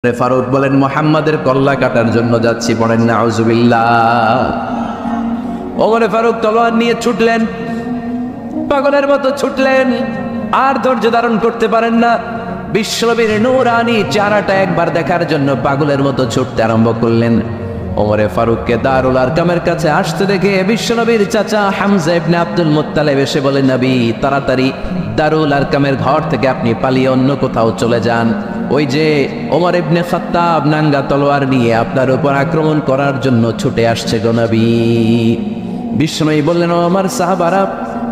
ফারুক বলেন, মুহাম্মাদের কল্লা কাটার জন্য যাচ্ছি, পড়েন নাউজুবিল্লাহ। ওমরে ফারুক তলোয়ার নিয়ে ছুটলেন, পাগলের মতো ছুটলেন, আর ধৈর্য ধারণ করতে পারেন না। বিশ্বনবীর নূরানি চেহারাটা একবার দেখার জন্য পাগলের মতো ছুটতে আরম্ভ করলেন। ওমরে ফারুককে দারুল আরকামের কাছে আসতে দেখে বিশ্বনবীর চাচা হামজা ইবনে আব্দুল মুত্তালিব এসে বলেন, নবী তাড়াতাড়ি দারুল আরকামের ঘর থেকে আপনি পালিয়ে অন্য কোথাও চলে যান। ওই যে ওমর ইবনে খাত্তাব নাঙ্গা তলোয়ার নিয়ে আপনার উপর আক্রমণ করার জন্য ছুটে আসছে গো নবী। বিশ্বনবী বললেন, ও আমার সাহাবারা,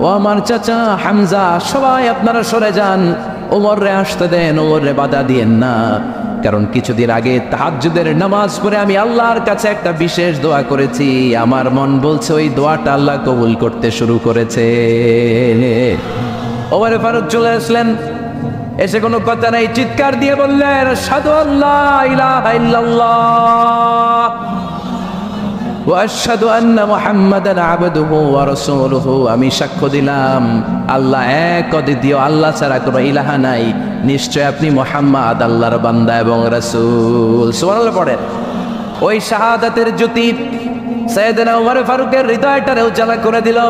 ও আমার চাচা হামজা, সবাই আপনারা সরে যান, ওমররে আসতে দেন, ওমররে বাধা দিয়েন না। কারণ কিছুদিন আগে তাহাজ্জুদের নামাজ পড়ে আমি আল্লাহর কাছে একটা বিশেষ দোয়া করেছি, আমার মন বলছে ওই দোয়াটা আল্লাহ কবুল করতে শুরু করেছে। ওমর ফারুক চলে আসলেন, এসে কোনো কথা নাই, চিৎকার দিয়ে বললেন, আশহাদু আল্লা ইলাহা ইল্লাল্লাহ ওয়া আশহাদু আন্না মুহাম্মাদান আবদুহু ওয়া রাসূলুহু। আমি সাক্ষ্য দিলাম আল্লাহ এক, অদ্বিতীয়, আল্লাহ ছাড়া কোনো ইলাহা নাই, নিশ্চয় আপনি মুহাম্মদ আল্লাহর বান্দা এবং রাসূল। সুবহানাল্লাহ পড়েন। ওই শাহাদাতের জ্যোতি সাইয়েদনা ওমর ফারুকের হৃদয়টারে উজালা করে দিল।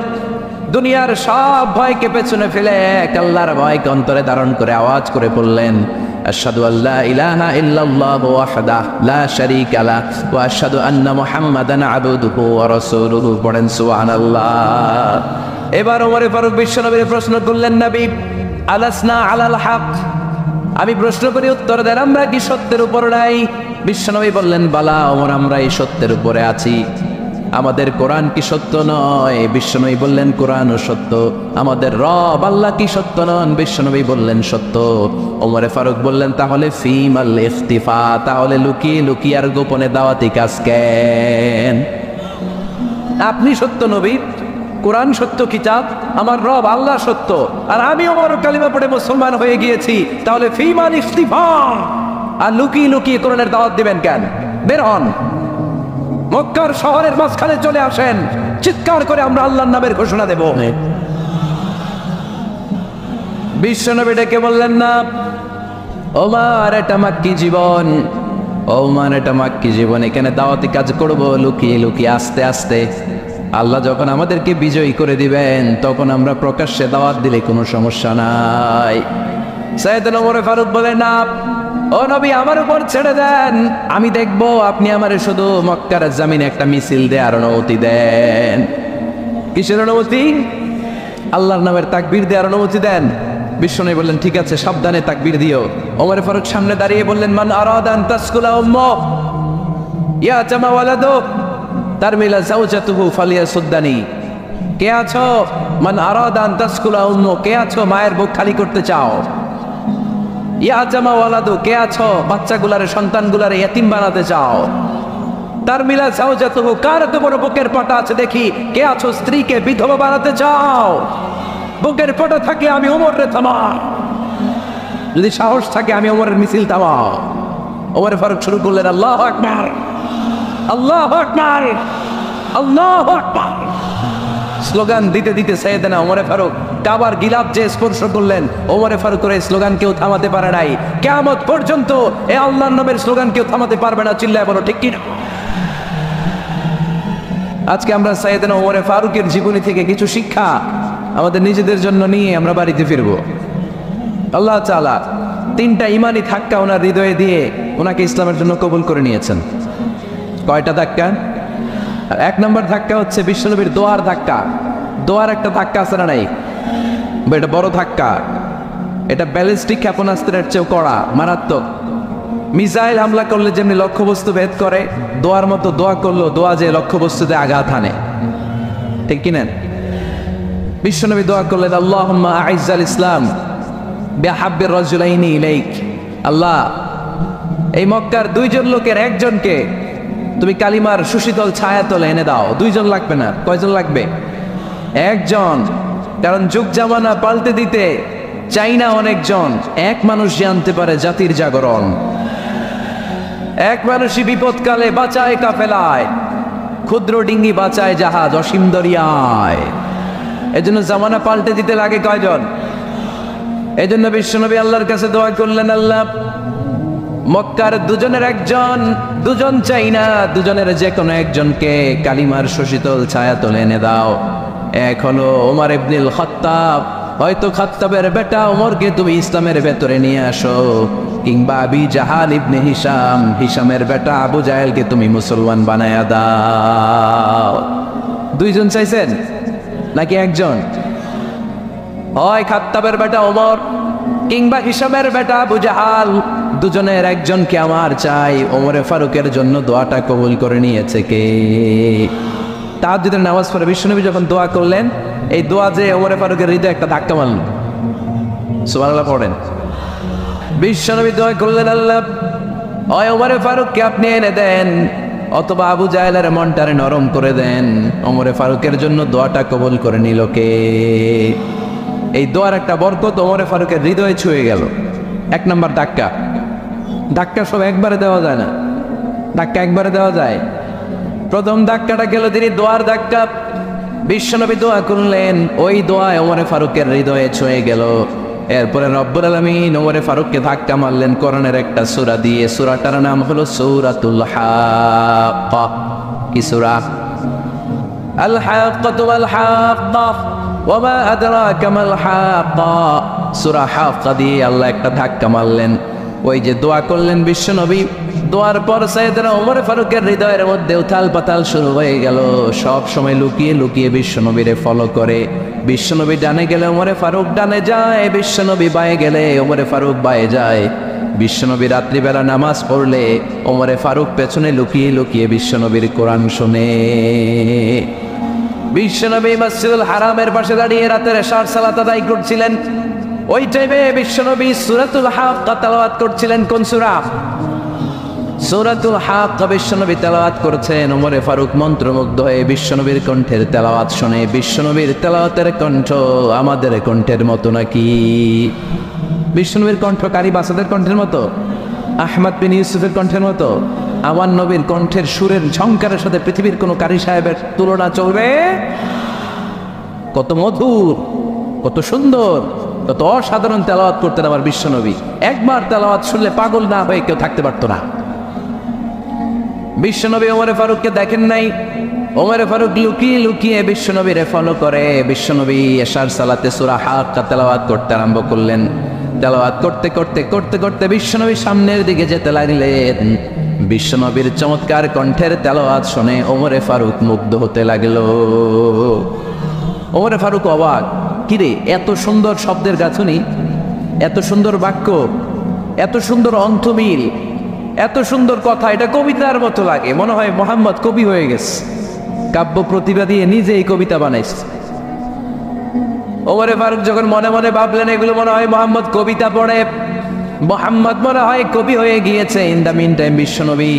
দুনিয়ার সব ভয়কে পেছনে ফেলে এক আল্লাহর ভয়কে অন্তরে ধারণ করে আওয়াজ করে বললেন, আশহাদু আল্লা ইলাহা ইল্লাল্লাহু ওয়াহদাহু লা শারীকা লাহু ওয়া আশহাদু আন্না মুহাম্মাদান আবদুহু ওয়া রাসূলুহু। পড়েন সুবহানাল্লাহ। এবার ওমর ফারুক বিশ্বনবীর প্রশ্ন করলেন, নবী আলাসনা আলাল হক, আমি প্রশ্ন করি উত্তর দেন, আমরা কি সত্যের উপর নাই? বিশ্বনবী বললেন, বালা ওমর, আমরা এই সত্যের উপরে আছি। আমাদের কোরআন কি সত্য নয়? বিশ্বনবী বললেন, কোরআনও সত্য। আমাদের রব আল্লাহ কি সত্য নন? বিশ্বনবী বললেন, সত্য। ওমরে ফারুক বললেন, তাহলে ফিমাল ইখতিফা, তাহলে লুকিয়ে লুকিয়ে আর গোপনে দাওয়াতি কাজ কেন? আপনি সত্য নবী, কোরআন সত্য কিতাব, আমার রব আল্লাহ সত্য, আর আমি ওমর কালিমা পড়ে মুসলমান হয়ে গিয়েছি, তাহলে ফিমাল ইখতিফা, আর লুকিয়ে লুকিয়ে কোরআনের দাওয়াত দিবেন কেন? বের হন, মক্কার শহরের মাঝখানে চলে আসেন, চিৎকার করে আমরা আল্লাহর নামের ঘোষণা দেব। বিশ্বনবী ডেকে বললেন, না ওমর, এটা মাক্কি জীবন, ওমর এটা মাক্কি জীবন, এখানে দাওয়াতি কাজ করব লুকিয়ে লুকিয়ে, আস্তে আস্তে। আল্লাহ যখন আমাদেরকে বিজয়ী করে দিবেন তখন আমরা প্রকাশ্যে দাওয়াত দিলে কোনো সমস্যা নাই। সাইয়েদনা ওমর ফারুক বলেন, না ও নবী, আমার উপর ছেড়ে দেন, আমি দেখব, আপনি আমারে শুধু মক্কার জমিনে একটা মিছিল দেওয়ার অনুমতি দেন। কিসের অনুমতি? আল্লাহর নামের তাকবীর দেওয়ার অনুমতি দেন। বিশ্বনবী বললেন, ঠিক আছে, সাবধানে তাকবীর দিও। ওমর ফারুক সামনে দাঁড়িয়ে বললেন, মান আরাদা আন তাসকুলা উম্মু ইয়া জামা ওয়ালাদু তারমিলা যাওজাতুহু ফালিয়াসুদ্দানি। কে আছো? মান আরাদা আন তাসকুলা উম্মু, কে আছো মায়ের বুক খালি করতে চাও? ইয়া জামা ওয়ালাদু, কে আছো বাচ্চাগুলারে, সন্তানগুলারে ইয়াতিম বানাতে চাও? তার মিলা যাওজাতুহু, কার এত বড় বুকের পাটা আছে দেখি, কে আছো স্ত্রীকে বিধবা বানাতে চাও? বুকের পাটা থাকলে আমি ওমরে থামাও, যদি সাহস থাকে আমি ওমরের মিছিল থামাও। ওমর ফারুক শুরু করলেন, আল্লাহু আকবার, আল্লাহু আকবার, আল্লাহু আকবার। স্লোগান দিতে দিতে সাইয়েদনা ওমর ফারুক কাবার গিলাফ যে স্পর্শ করলেন, ওমর ফারুকের এই স্লোগান কেউ থামাতে পারে নাই। কিয়ামত পর্যন্ত এই আল্লাহর নামের স্লোগান কেউ থামাতে পারবে না। চিল্লায় বলো ঠিক কি না? আজকে আমরা সাইয়েদনা ওমর ফারুকের জীবনী থেকে কিছু শিক্ষা আমাদের নিজেদের জন্য নিয়ে আমরা বাড়িতে ফিরবো। আল্লাহ তাআলা তিনটা ইমানি ধাক্কা ওনার হৃদয়ে দিয়ে ওনাকে ইসলামের জন্য কবুল করে নিয়েছেন। কয়টা ধাক্কা? এক নম্বর ধাক্কা হচ্ছে বিশ্বনবীর দোয়ার ধাক্কা। দোয়ার একটা ধাক্কা আছে না নাই? এটা বড় ধাক্কা, এটা ব্যালিস্টিক ক্ষেপণাস্ত্রের চেয়েও কড়া, মারাত্মক। মিসাইল হামলা করলে যেমনি লক্ষ্যবস্তু ভেদ করে, দোয়ার মতো দোয়া করলো, দোয়া যে লক্ষ্যবস্তুতে আঘাত হানে, ঠিক কিনা? বিশ্বনবী দোয়া করলেন, আল্লাহুম্মা আইজ্জাল ইসলাম বিহাব্বির রাজুলাইনি ইলাইক। আল্লাহ, এই মক্কার দুইজন লোকের একজনকে তুমি কালিমার সুশীতল ছায়াতলে এনে দাও। দুইজন লাগবে না, কয়জন লাগবে? একজন। কারণ যুগ জামানা পাল্টে দিতে চাই না অনেকজন, এক মানুষ জানতে পারে জাতির জাগরণ। এক মানুষই বিপদকালে বাঁচায় কাফেলায়, ক্ষুদ্র ডিঙ্গি বাঁচায় জাহাজ অসীম দরিয়ায়। এজন্য জামানা পাল্টে দিতে লাগে কয়জন? এই জন্য বিশ্বনবী আল্লাহর কাছে দোয়া করলেন, আল্লাহ মক্কার দুজনের একজন, দুজন চাই না, দুজনের যে কোনো একজনকে কালিমার শশীতল ছায়াতলে এনে দাও। এক হলো ওমর ইবনুল খাত্তাব, হয়তো খাত্তাবের বেটা ওমরকে তুমি ইসলামের ভেতরে নিয়ে আসো, কিংবা আবি জাহাল ইবনে হিশাম, হিশামের বেটা আবু জাহেলকে তুমি মুসলমান বানায়া দাও। দুইজন চাইছেন নাকি একজন? হয় খাত্তাবের বেটা ওমর কিংবা হিশামের বেটা আবু জাহাল, দুজনের একজনকে আমার চাই। ওমরে ফারুকের জন্য দোয়াটা কবুল করে নিয়েছে কে? তাহাজ্জুদের নামাজ পড়ে বিশ্বনবী যখন দোয়া করলেন, এই দোয়া যে ওমরে ফারুকের হৃদয়ে একটা ধাক্কা মারল। সুবহানাল্লাহ পড়েন। বিশ্বনবী দোয়া করলেন, আল্লাহ হয় ওমরে ফারুককে আপনি এনে দেন, অথবা আবু জাহেলের মনটারে নরম করে দেন। ওমরে ফারুকের জন্য দোয়াটা কবুল করে নিল কে? এই দোয়ার একটা বরকত ওমরে ফারুকের হৃদয়ে ছুঁয়ে গেল। এক নম্বর ধাক্কা। ধাক্কা সব একবারে দেওয়া যায় না, ধাক্কা একবারে দেওয়া যায়। প্রথম ধাক্কাটা গেল তিনি দোয়ার ধাক্কা। বিশ্বনবী দোয়া করলেন, ওই দোয়ায় ওমরে ফারুকের হৃদয়ে ছুঁয়ে গেল। এরপরে রব্বুল আলামিন ওমরে ফারুককে ধাক্কা মারলেন কোরআনের একটা সূরা দিয়ে। সূরাটার নাম হলো সূরাতুল হাক্কা। কি সূরা? আল হাক্কাতু ওয়াল হাক্কা ওয়া মা আদরাকা মাল হাক্কা। সূরা হাক্কা দিয়ে আল্লাহ একটা ধাক্কা মারলেন। ওই যে দোয়া করলেন বিশ্বনবী, দোয়ার পর সাইয়েদনা ওমর ফারুকের হৃদয়ের মধ্যে উথাল পাতাল শুরু হয়ে গেল। সব সময় লুকিয়ে লুকিয়ে বিশ্বনবীরে ফলো করে। বিশ্বনবী ডানে গেলে ওমরে ফারুক ডানে যায়, বিশ্বনবী বায়ে গেলে ওমরে ফারুক বায়ে যায়। বিশ্বনবী রাত্রিবেলা নামাজ পড়লে ওমরে ফারুক পেছনে লুকিয়ে লুকিয়ে বিশ্বনবীর কোরআন শুনে। বিশ্বনবী মসজিদুল হারামের পাশে দাঁড়িয়ে রাতের এশার সালাত আদায় করছিলেন। ওই টাইমে বিশ্বনবী সূরাতুল হাক্কা তেলাওয়াত করছিলেন। কোন সূরা? সূরাতুল হাক্কা বিশ্বনবী তেলাওয়াত করছেন। ওমরে ফারুক মন্ত্রমুগ্ধ হয়ে বিশ্বনবীর কণ্ঠের তেলাওয়াত শুনে। বিশ্বনবীর তেলাওয়াতের কণ্ঠ আমাদের কণ্ঠের মতো নাকি? বিশ্বনবীর কণ্ঠ কারি বাসাদের কণ্ঠের মতো? আহমদ বিন ইউসুফের কণ্ঠের মতো? আমার নবীর কণ্ঠের সুরের ঝংকারের সাথে পৃথিবীর কোনো কারি সাহেবের তুলনা চলবে? কত মধুর, কত সুন্দর, কত অসাধারণ তেলাওয়াত করতেন আমার বিশ্বনবী। একবার তেলাওয়াত শুনলে পাগল না হয়ে কেউ থাকতে পারতো না। বিশ্বনবী ওমরে ফারুককে দেখেন নাই। ওমরে ফারুক লুকিয়ে লুকিয়ে বিশ্বনবীরে ফলো করে। বিশ্বনবী এশার সালাতে সূরা হাক্কা তেলাওয়াত করতে আরম্ভ করলেন। তেলাওয়াত করতে করতে করতে করতে বিশ্বনবী সামনের দিকে যেতে লাগলেন। বিশ্বনবীর চমৎকার কণ্ঠের তেলাওয়াত শুনে ওমরে ফারুক মুগ্ধ হতে লাগলো। ওমরে ফারুক অবাক, কিরে এত সুন্দর শব্দের গাঁথুনি, এত সুন্দর বাক্য, এত সুন্দর অন্তমিল, এত সুন্দর কথা, এটা কবিতার মতো লাগে। মনে হয় মোহাম্মদ কবি হয়ে গেছে, কাব্য প্রতিভা দিয়ে নিজেই কবিতা বানাইছে। ওমরে ফারুক যখন মনে মনে ভাবলেন এগুলো মনে হয় মোহাম্মদ কবিতা পড়ে, মোহাম্মদ মনে হয় কবি হয়ে গিয়েছে। ইন দ্য মিন টাইম বিশ্বনবী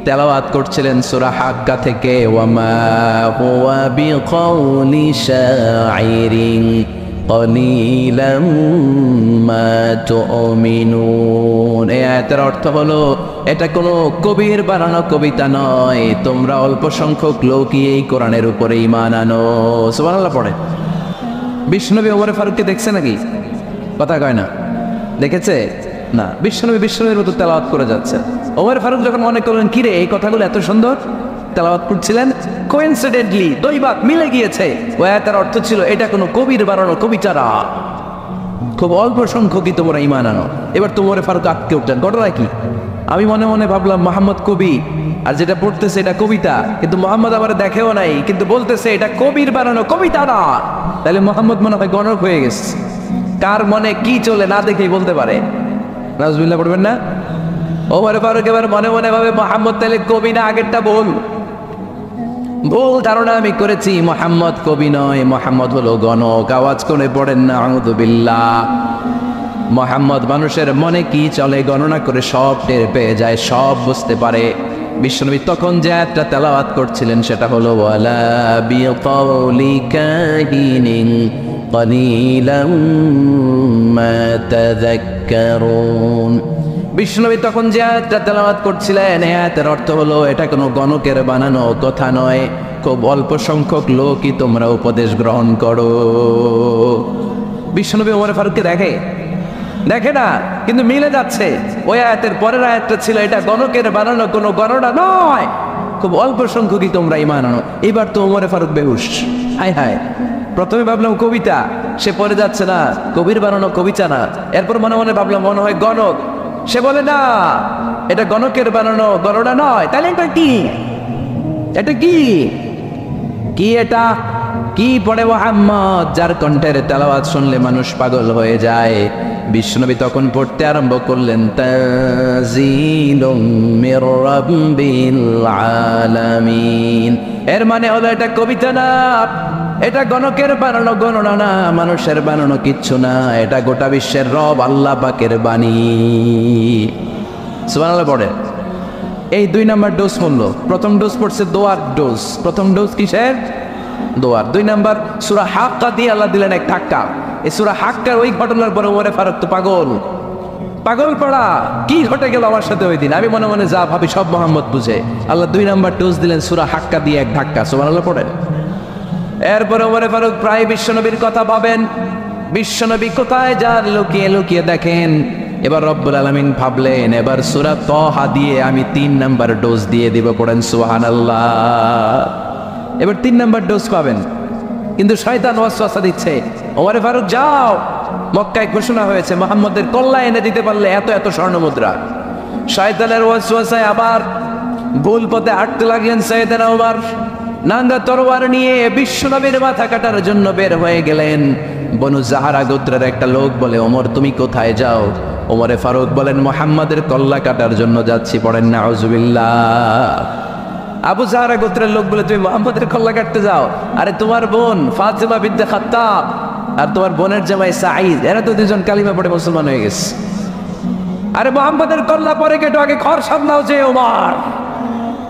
তেলাওয়াত করছিলেন সূরা হাক্কা থেকে, ওয়ামা হুয়া বিকাউলি শাইরিন কলিলাম মা তুমিনুন। এই আয়াতের অর্থ হলো এটা কোনো কবির বানানো কবিতা নয়, তোমরা অল্প সংখ্যক লোকই এই কোরআনের উপরে ঈমান আনো। সুবহানাল্লাহ পড়ে। বিশ্বনবী ওমরে ফারুককে দেখছে নাকি? কথা কয় না, দেখেছে না? বিশ্বনবীর মতো তেলাওয়াত করে যাচ্ছে। ওমর ফারুক যখন মনে করলেন কিরে এই কথাগুলো এত সুন্দর তেলাওয়াত করছিলেন, কোইন্সিডেন্টলি দৈবাত মিলে গিয়েছে। ওই আয়াতের অর্থ ছিল এটা কোনো কবির বানানো কবিতা না, খুব অল্প সংখ্যকই তোমরা ঈমান আনো। এবার তো ওমর ফারুক আটকে উঠলেন, ঘটনা কি? আমি মনে মনে ভাবলাম মোহাম্মদ কবি, আর যেটা পড়তেছে এটা কবিতা, কিন্তু মোহাম্মদ আমার দেখেও নাই, কিন্তু বলতেছে এটা কবির বানানো কবিতা না। তাহলে মোহাম্মদ মনে হয় গণক হয়ে গেছে। কার মনে কি চলে না দেখেই বলতে পারে। নাউজুবিল্লাহ পড়বেন না? ওমর ফারুক এবার মনে মনে ভাবে মোহাম্মদ তাহলে কবি না, আগেরটা ভুল ধারণা আমি করেছি। মোহাম্মদ কবি নয়, মোহাম্মদ হলো গণক। আওয়াজ করে পড়েন না আউযু বিল্লাহ। মোহাম্মদ মানুষের মনে কি চলে গণনা করে সব টের পেয়ে যায়, সব বুঝতে পারে। বিশ্বনবী তখন যে আয়াতটা তেলাওয়াত করছিলেন সেটা হলো ওয়ালা বিকাউলি কাহিনিন কলিলাম মা তাযাক্কারুন। বিশ্বনবী তখন যে আয়াতটা তেলাওয়াত করছিলেন এই আয়াতের অর্থ হলো এটা কোনো গণকের বানানো কথা নয়, খুব অল্প সংখ্যক লোকই তোমরা উপদেশ গ্রহণ করো। বিশ্বনবী ওমর ফারুককে দেখে, দেখে না, কিন্তু মিলে যাচ্ছে। ওই আয়াতের পরের আয়াতটা ছিল এটা গণকের বানানো, কোনো গণনা নয়, খুব অল্প সংখ্যকই তোমরা ঈমান আনো। এবার তো ওমরে ফারুক বেহুশ। হায় হায়, প্রথমে ভাবলাম কবিতা, সে পড়ে যাচ্ছে না, কবির বানানো কবিতা না। এরপর মনে মনে ভাবলাম মনে হয় গণক, সে বলে না এটা গণকের বানানো, গণনা নয়। তাহলে এটা কি? এটা কি? কি এটা? কি পড়ে মুহাম্মদ, যার কণ্ঠের তেলাওয়াত শুনলে মানুষ পাগল হয়ে যায়। বিশ্বনবী তখন পড়তে আরম্ভ করলেন, তানজিলুম মির রাব্বিল আলামিন। এর মানে হলো এটা কবিতা না, এটা গণকের বানানো, গণনা না, মানুষের বানানো কিচ্ছু না, এটা গোটা বিশ্বের রব আল্লাহ পাকের বাণী। সুবহানাল্লাহ পড়ে। এই 2 নাম্বার ডোজ পড়লো। প্রথম ডোজ পড়ছে দোয়ার ডোজ। প্রথম ডোজ কিসের? দোয়ার। 2 নাম্বার সূরা হাক্কা দিয়ে আল্লাহ দিলেন এক ধাক্কা। এই সূরা হাক্কার ওই ঘটনার পরে ওমরে ফারুক তো পাগল, পাগল পড়া। কি ঘটে গেল আমার সাথে ওই দিন? আমি মনে মনে যা ভাবি সব মোহাম্মদ বুঝে। আল্লাহ 2 নাম্বার ডোজ দিলেন সূরা হাক্কা দিয়ে এক ধাক্কা। সুবহানাল্লাহ পড়েন। এরপরে ওমরে ফারুক প্রায় বিশ্বনবীর কথা ভাবেন, বিশ্বনবী কোথায় যান লুকিয়ে লুকিয়ে দেখেন। এবার রব্বুল আলামিন ভাবলেন এবার সূরা তাহা দিয়ে আমি 3 নাম্বার ডোজ দিয়ে দিব। পড়েন সুবহানাল্লাহ। এবার 3 নাম্বার ডোজ পাবেন, কিন্তু শয়তান ওয়াসওয়াসা দিচ্ছে, ওমরে ফারুক যাও, মক্কায় ঘোষণা হয়েছে মুহাম্মদের কল্লা এনে দিতে পারলে এত এত স্বর্ণ মুদ্রা। শয়তানের ওয়াসওয়াসায় আবার ভুল পথে হাঁটতে লাগলেন সাইয়েদনা ওমর। নাঙ্গা তরোয়ার নিয়ে বিশ্বনবীর মাথা কাটার জন্য বের হয়ে গেলেন। বনু জাহারা গোত্রের একটা লোক বলে, ওমর তুমি কোথায় যাও? ওমরে ফারুক বলেন, মুহাম্মাদের কল্লা কাটার জন্য যাচ্ছি। পড়েন নাউজুবিল্লাহ। আবু জাহরা গোত্রের লোক বলে, তুমি মুহাম্মাদের কল্লা কাটতে যাও? আরে তোমার বোন ফাতিমা বিনতে খাত্তাব আর তোমার বোনের জামাই সাঈদ, এরা তো 2জন কালিমা পড়ে মুসলমান হয়ে গেছে। আরে মুহাম্মাদের কল্লা পরে কেটো, আগে ঘর সামলাও। যে ওমর,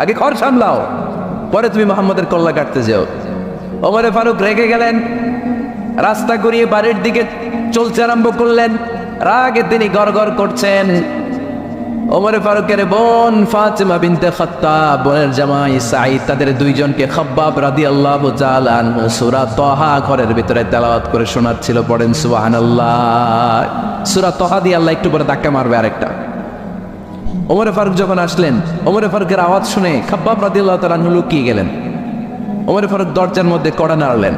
আগে ঘর সামলাও, পরে তুমি মুহাম্মাদের কল্লা কাটতে যাও। ওমরে ফারুক রেগে গেলেন, রাস্তা ঘুরিয়ে বাড়ির দিকে চলতে আরম্ভ করলেন। রাগে তিনি গড়গড় করছেন। ওমরে ফারুকের বোন ফাতিমা বিনতে খাত্তাব, বোনের জামাই সাঈদ, তাদের 2জনকে খাব্বাব রাদিয়াল্লাহু তাআলা আনহু সূরা তাহা ঘরের ভিতরে তেলাওয়াত করে শোনাচ্ছিল। পড়েন সুবহানাল্লাহ। সূরা তাহা দিয়ে আল্লাহ একটু পরে ধাক্কা মারবে আরেকটা। ওমরে ফারুক যখন আসলেন, ওমরে ফারুকের আওয়াজ শুনে খাব্বাব রাদিয়াল্লাহু তাআলা আনহু লুকিয়ে গেলেন। ওমরে ফারুক দরজার মধ্যে কড়া নাড়লেন।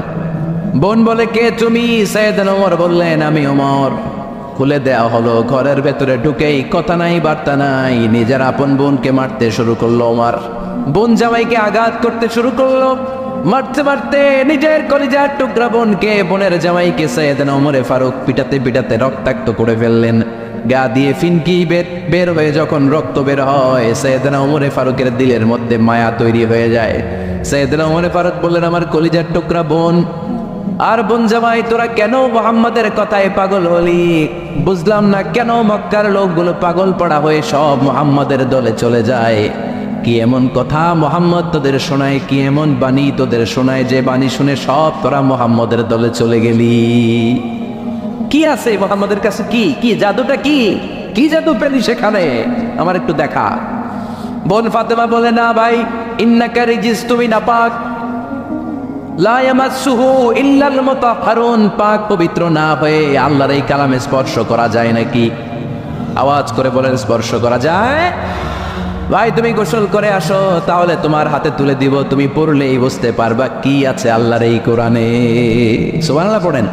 বোন বলে, কে তুমি? সাইয়েদনা ওমর বললেন, আমি ওমর। খুলে দেওয়া হলো। ঘরের ভেতরে ঢুকেই কথা নাই বার্তা নাই, নিজের আপন বোনকে মারতে শুরু করলো ওমর। বোন জামাইকে আঘাত করতে শুরু করলো। মারতে মারতে নিজের কলিজার টুকরা বোনকে, বোনের জামাইকে সাইয়েদনা ওমরে ফারুক পিটাতে পিটাতে রক্তাক্ত করে ফেললেন। গা দিয়ে ফিনকি বের হয়ে যখন রক্ত বের হয়, সাইয়েদনা ওমরে ফারুকের দিলের মধ্যে মায়া তৈরি হয়ে যায়। সাইয়েদনা ওমরে ফারুক বললেন, আমার কলিজার টুকরা বোন আর বোন জামাই, তোরা কেন মুহাম্মাদের কথায় পাগল হলি? বুঝলাম না কেন মক্কার লোকগুলো পাগল পড়া হয়ে সব মুহাম্মাদের দলে চলে যায়। কি এমন কথা মুহাম্মদ তোদের শোনায়? কি এমন বাণী তোদের শোনায় যে বাণী শুনে সব তোরা মুহাম্মাদের দলে চলে গেলি? কি আছে মুহাম্মাদের কাছে? কি কি জাদুটা? কি কি জাদু পেলি সেখানে? আমার একটু দেখা। বোন ফাতেমা বলে, না ভাই, ইন্নাকা রিজিস, তুমি নাপাক। লা ইয়ামাসসুহু ইল্লাল মুতাহহারুন, পাক পবিত্র না হয়ে আল্লাহর এই কালামে স্পর্শ করা যায় নাকি? আওয়াজ করে বলেন, স্পর্শ করা যায়? ভাই তুমি গোসল করে আসো, তাহলে তোমার হাতে তুলে দিব, তুমি পড়লেই বুঝতে পারবা কি আছে আল্লাহর এই কোরআনে। সুবহানাল্লাহ পড়েন।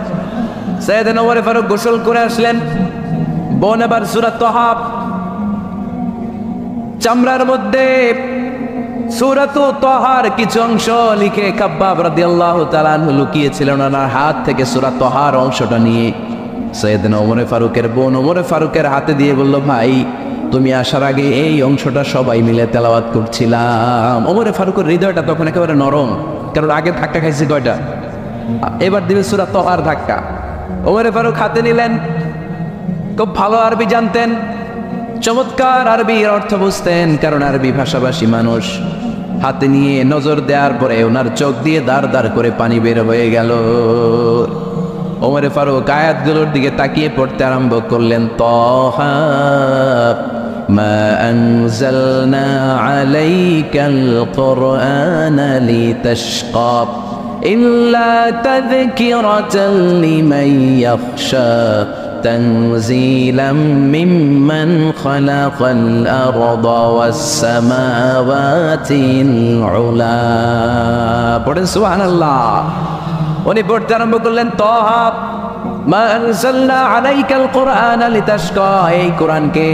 সাইয়েদনা ওমর ফারুক গোসল করে আসলেন। বোন আবার সূরা তাহা চামড়ার মধ্যে সূরাত তাহার কিছু অংশ লিখে খাব্বাব রাদিয়াল্লাহু তাআলা আনহু লুকিয়েছিলেন। ওনার হাত থেকে সূরা তাহার অংশটা নিয়ে সাইয়েদনা ওমর ফারুকের বোন ওমর ফারুকের হাতে দিয়ে বলল, ভাই তুমি আসার আগে এই অংশটা সবাই মিলে তেলাওয়াত করছিলাম। ওমর ফারুকের হৃদয়টা তখন একেবারে নরম, কারণ আগে ধাক্কা খাইছে কয়টা, এবার দিবে সূরা তাহার ধাক্কা। ওমর ফারুক হাতে নিলেন, খুব ভালো আরবি জানতেন, চমৎকার আরবির অর্থ বুঝতেন, কারণ আরবি ভাষাভাষী মানুষ। হাতে নিয়ে নজর দেওয়ার পরে ওনার চোখ দিয়ে দাঁড় দাঁড় করে পানি বের হয়ে গেল। ওমর ফারুক আয়াতগুলোর দিকে তাকিয়ে পড়তে আরম্ভ করলেন। তাহা মা আনজালনা আলাইকাল কুরআনা লিতাশকা ইল্লা তাযকিরাতাল লিমান ইয়াখশা তানজিলাম মিম্মান খালাকাল আরদা ওয়াস সামাওয়াতিল উলা। পড়েন সুবহানাল্লাহ। উনি পড়তে আরম্ভ করলেন তাহা মা আনজালনা আলাইকাল কুরআনা লিতাশকা, এই কোরআনকে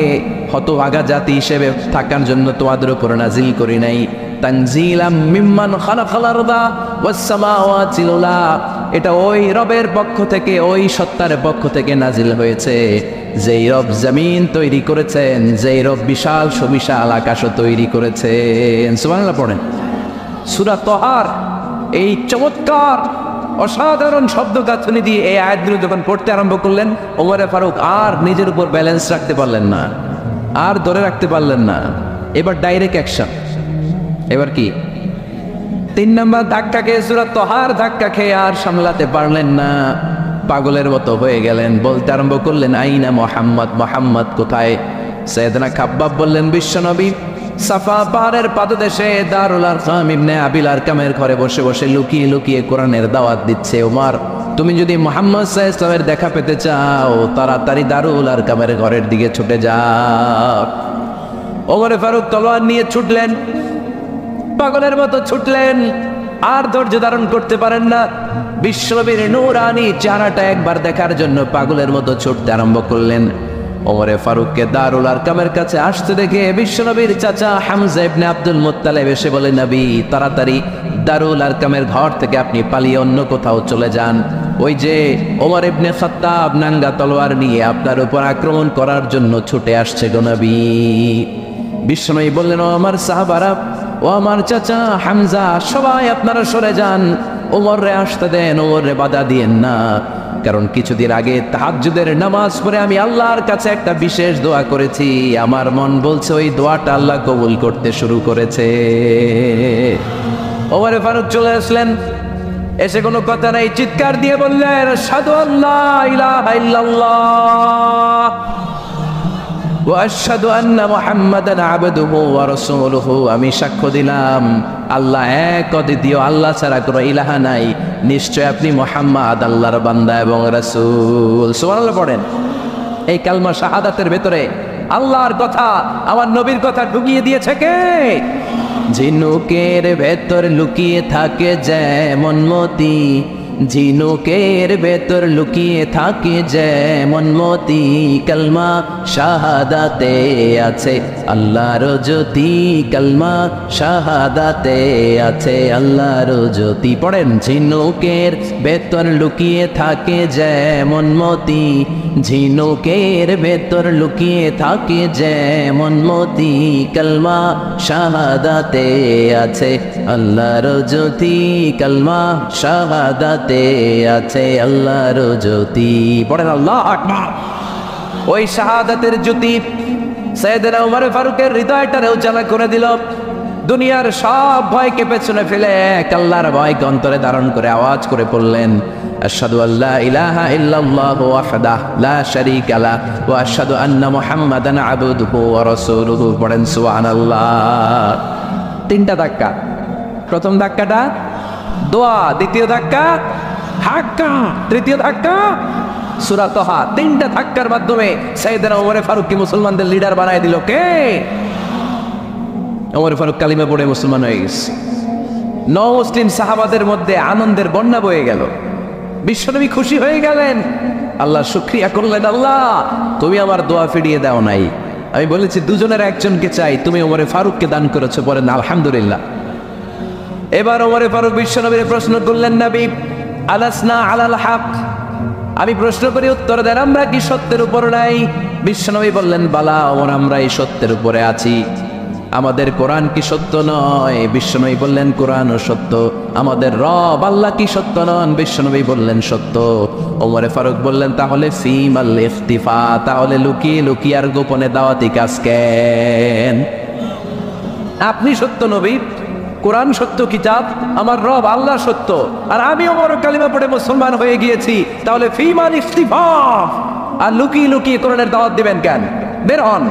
হতভাগা জাতি হিসেবে থাকার জন্য তোমাদের উপর নাজিল করি নাই। তানজিলাম মিম্মান খালাকাল আরদা ওয়াস সামাওয়াতিল উলা, এটা ওই রবের পক্ষ থেকে, ওই সত্তার পক্ষ থেকে নাজিল হয়েছে যেই রব জমিন তৈরি করেছেন, যেই রব বিশাল সুবিশাল আকাশও তৈরি করেছেন। সুবহানাল্লাহ পড়েন। সূরা তাহার এই চমৎকার অসাধারণ শব্দ গাঁথনি দিয়ে এই আয়াতগুলো যখন পড়তে আরম্ভ করলেন, ওমর ফারুক আর নিজের উপর ব্যালেন্স রাখতে পারলেন না, আর ধরে রাখতে পারলেন না। এবার ডাইরেক্ট অ্যাকশন। এবার কি 3 নম্বর ধাক্কা খেয়ে, সূরা তাহার ধাক্কা খেয়ে আর সামলাতে পারলেন না, পাগলের মতো হয়ে গেলেন। বলতে আরম্ভ করলেন আইনা মুহাম্মদ, মুহাম্মদ কোথায়? সাইয়েদনা খাব্বাব বললেন বিশ্বনবী সাফা পাহাড়ের পাদদেশে দারুল আরকাম ইবনে আবিল আরকামের ঘরে বসে বসে লুকিয়ে লুকিয়ে কোরআনের দাওয়াত দিচ্ছে। ওমর, তুমি যদি মুহাম্মদ সাল্লাল্লাহু আলাইহি ওয়াসাল্লামের দেখা পেতে চাও তাড়াতাড়ি দারুল আরকামের ঘরের দিকে ছুটে যাও। ওমর ফারুক তলোয়ার নিয়ে ছুটলেন, পাগলের মতো ছুটলেন, আর ধৈর্য ধারণ করতে পারেন না। বিশ্বনবীর নূরানি চেহারাটা একবার দেখার জন্য পাগলের মতো ছুটতে আরম্ভ করলেন। ওমরে ফারুককে দারুল আরকামের কাছে আসতে দেখে বিশ্বনবীর চাচা হামজা ইবনে আব্দুল মুত্তালিব এসে বলে, নবী তাড়াতাড়ি দারুল আরকামের ঘর থেকে আপনি পালিয়ে অন্য কোথাও চলে যান। ওই যে ওমর ইবনে খাত্তাব নাঙ্গা তলোয়ার নিয়ে আপনার উপর আক্রমণ করার জন্য ছুটে আসছে গো নবী। বিশ্বনবী বললেন, ও আমার সাহাবারা, ও আমার চাচা হামজা, সবাই আপনারা সরে যান, ওমরে আসতে দেন, ওমরে বাধা দিয়েন না। কারণ কিছুদিন আগে তাহাজ্জুদের নামাজ পড়ে আমি আল্লাহর কাছে একটা বিশেষ দোয়া করেছি, আমার মন বলছে ওই দোয়াটা আল্লাহ কবুল করতে শুরু করেছে। ওমর ফারুক চলে আসলেন, এসে কোনো কথা নাই, চিৎকার দিয়ে বললেন আশহাদু আল্লা ইলাহা ইল্লাল্লাহ ওয়া আশহাদু আন্না মুহাম্মাদান আবদুহু ওয়া রাসূলুহু, আমি সাক্ষ্য দিলাম আল্লাহ এক, অদ্বিতীয়, আল্লাহ ছাড়া কোনো ইলাহা নাই, নিশ্চয় আপনি মুহাম্মদ আল্লাহর বান্দা এবং রাসূল। সুবহানাল্লাহ পড়েন। এই কালমা শাহাদাতের ভেতরে আল্লাহর কথা, আমার নবীর কথা ঢুকিয়ে দিয়েছে কে? ঝিনুকের ভেতর লুকিয়ে থাকে যেমন মতি, ঝিনুকের ভেতর লুকিয়ে থাকে যেমন মতি, কালমা শাহাদাতে আছে আল্লাহর জ্যোতি, কালমা শাহাদাতে আছে আল্লাহর জ্যোতি। পড়েন, ঝিনুকের ভেতর লুকিয়ে থাকে যেমন মতি, ঝিনুকের ভেতর লুকিয়ে থাকে যেমন মতি, কালমা শাহাদাতে আছে আল্লাহর জ্যোতি, কালমা শাহাদাতে আছে আল্লাহর জ্যোতি। পড়েন আল্লাহু আকবার। ওই শাহাদাতের জ্যোতি সাইয়েদনা ওমর ফারুকের হৃদয়টারে উজালা করে দিল। দুনিয়ার সব ভয়কে পেছনে ফেলে এক আল্লাহর ভয়কে অন্তরে ধারণ করে আওয়াজ করে পড়লেন আশহাদু আল্লা ইলাহা ইল্লাল্লাহু ওয়াহদাহু লা শারীকা লাহু ওয়া আশহাদু আন্না মুহাম্মাদান আবদুহু ওয়া রাসূলুহু। পড়েন সুবহানাল্লাহ। 3টা ধাক্কা। প্রথম ধাক্কাটা দোয়া, দ্বিতীয় ধাক্কা হাক্কা, তৃতীয় ধাক্কা সূরা তাহা। 3টা ধাক্কার মাধ্যমে সাইয়েদনা ওমর ফারুককে মুসলমানদের লিডার বানায় দিল কে? ওমর ফারুক কালিমা পড়ে মুসলমান হয়ে গেছে। মুসলিম সাহাবাদের মধ্যে আনন্দের বন্যা বয়ে গেল। বিশ্বনবী খুশি হয়ে গেলেন, আল্লাহ শুকরিয়া করলেন, আল্লাহ তুমি আমার দোয়া ফিরিয়ে দাও নাই, আমি বলেছি দুজনের একজনকে চাই, তুমি ওমর ফারুককে দান করেছো। বলেন আলহামদুলিল্লাহ। এবার ওমর ফারুক বিশ্বনবীর প্রশ্ন করলেন, নবী আলাসনা আলাল হক, আমি প্রশ্ন করি উত্তর দেন, আমরা কি সত্যের উপর নাই? বিশ্বনবী বললেন, বালা ওমর, আমরা এই সত্যের উপরে আছি। আমাদের কোরআন কি সত্য নয়? বিশ্বনবী বললেন, কোরআনও সত্য। আমাদের রব আল্লাহ কি সত্য নন? বিশ্বনবী বললেন, সত্য। ওমর ফারুক বললেন, তাহলে ফিমাল ইখতিফা, তাহলে লুকিয়ে লুকিয়ে আর গোপনে দাওয়াতি কাজ কেন? আপনি সত্য নবী, কোরআন সত্য কিতাব, আমার রব আল্লাহ সত্য, আর আমি ওমর কালিমা পড়ে মুসলমান হয়ে গিয়েছি, তাহলে ফিমাল ইখতিফা, আর লুকিয়ে লুকিয়ে কোরআনের দাওয়াত দিবেন কেন? বের হন,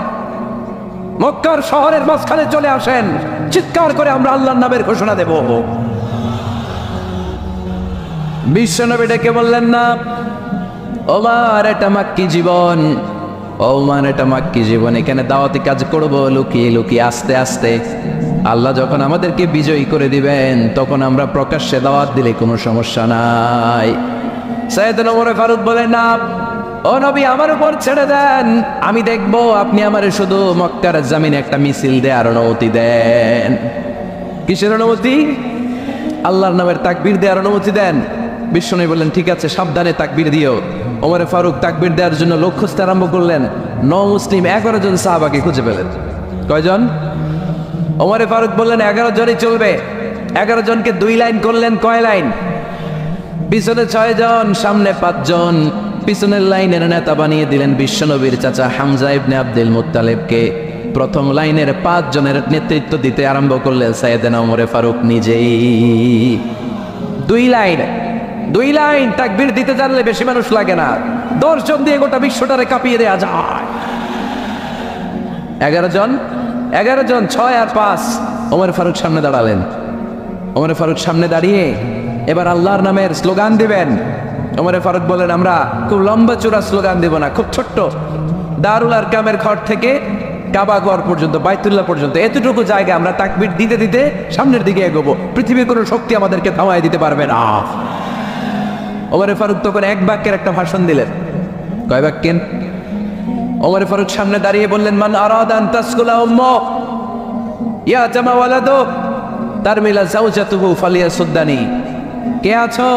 মক্কার শহরের মাঝখানে চলে আসেন, চিৎকার করে আমরা আল্লাহর নামের ঘোষণা দেব। বিশ্বনবী ডেকে বললেন, না ওমর এটা মাক্কি জীবন, ওমর এটা মাক্কি জীবন, এখানে দাওয়াতি কাজ করব লুকিয়ে লুকিয়ে আস্তে আস্তে। আল্লাহ যখন আমাদেরকে বিজয়ী করে দিবেন তখন আমরা প্রকাশ্যে দাওয়াত দিলে কোনো সমস্যা নাই। সাইয়েদনা ওমর ফারুক বলেন, না ও নবী, আমার উপর ছেড়ে দেন, আমি দেখব আপনি আমারে শুধু মক্কার জমিনে একটা মিছিল দেওয়ার অনুমতি দেন। কিসের অনুমতি? আল্লাহর নামের তাকবীর দেওয়ার অনুমতি দেন। বিশ্বনবী বললেন, ঠিক আছে, সাবধানে তাকবীর দিও। ওমর ফারুক তাকবীর দেওয়ার জন্য লোক খুঁজতে আরম্ভ করলেন। মুসলিম 11 জন সাহাবাকে খুঁজে পেলেন। কয়জন? ওমর ফারুক বললেন 11 জনই চলবে। 11 জনকে 2 লাইন করলেন। কয় লাইন? পিছনে 6 জন, সামনে 5 জন। পিছনের লাইনের নেতা বানিয়ে দিলেন বিশ্বনবীর চাচা হামজা ইবনে আব্দুল মুত্তালিবকে। প্রথম লাইনের 5 জনের নেতৃত্ব দিতে আরম্ভ করলেন সাইয়েদনা ওমর ফারুক নিজেই। 2 লাইন তাকবীর দিতে জানলে বেশি মানুষ লাগে না, 10 জন দিয়ে গোটা বিশ্বটারে কাঁপিয়ে দেওয়া যায়। 11 জন, 6 আর 5। ওমর ফারুক সামনে দাঁড়ালেন। ওমর ফারুক সামনে দাঁড়িয়ে এবার আল্লাহর নামের স্লোগান দিবেন। ওমর ফারুক বলেন, আমরা খুব লম্বা চূড়া স্লোগান দেব না, খুব ছোট্ট, দারুল আরকামের ঘর থেকে কাবা ঘর পর্যন্ত, বাইতুল্লাহ পর্যন্ত, এতটুকু জায়গা আমরা তাকবীর দিতে দিতে সামনের দিকে এগোবো। পৃথিবীর কোনো শক্তি আমাদেরকে থামায় দিতে পারবে না। ওমর ফারুক তখন 1 বাক্যের একটা ভাষণ দিলেন। কয় বাক্যের? ওমর ফারুক সামনে দাঁড়িয়ে বললেন, মান আরাদা আন তাসকুলা উম্মু ইয়া জামা ওয়ালাদু তারমিলা যাওজাতুহু ফালিয়াসুদ্দানি। কে আছো?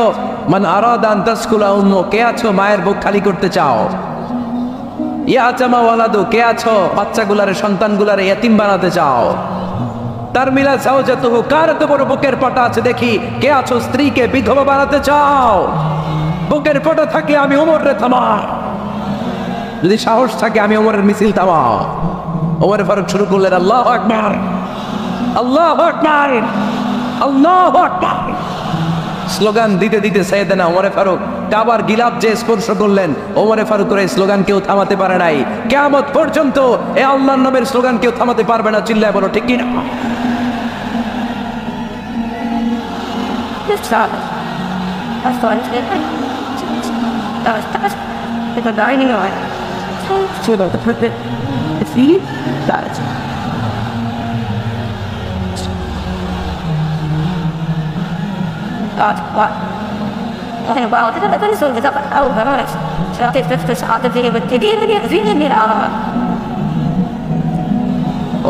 মান আরাদা আন তাসকুলা উম্মু, কে আছো মায়ের বুক খালি করতে চাও? ইয়া জামা ওয়ালাদু, কে আছো বাচ্চাগুলারে, সন্তানগুলারে ইয়াতিম বানাতে চাও? তারমিলা যাওজাতুহু, কার এত বড় বুকের পাটা আছে দেখি, কে আছো স্ত্রীকে বিধবা বানাতে চাও? বুকের পাটা থাকে আমি ওমরে থামা, যদি সাহস থাকে আমি ওমরের মিছিল থামা। ওমর ফারুক শুরু করলেন, আল্লাহু আকবার, আল্লাহু আকবার, আল্লাহু আকবার। স্লোগান দিতে দিতে সাইয়েদনা ওমর ফারুক কাবার গিলাফ যে স্পর্শ করলেন, ওমর ফারুকের এই স্লোগান কেউ থামাতে পারে নাই। কিয়ামত পর্যন্ত এই আল্লাহর নামের স্লোগান কেউ থামাতে পারবে না। চিল্লায় বলো ঠিক কি না?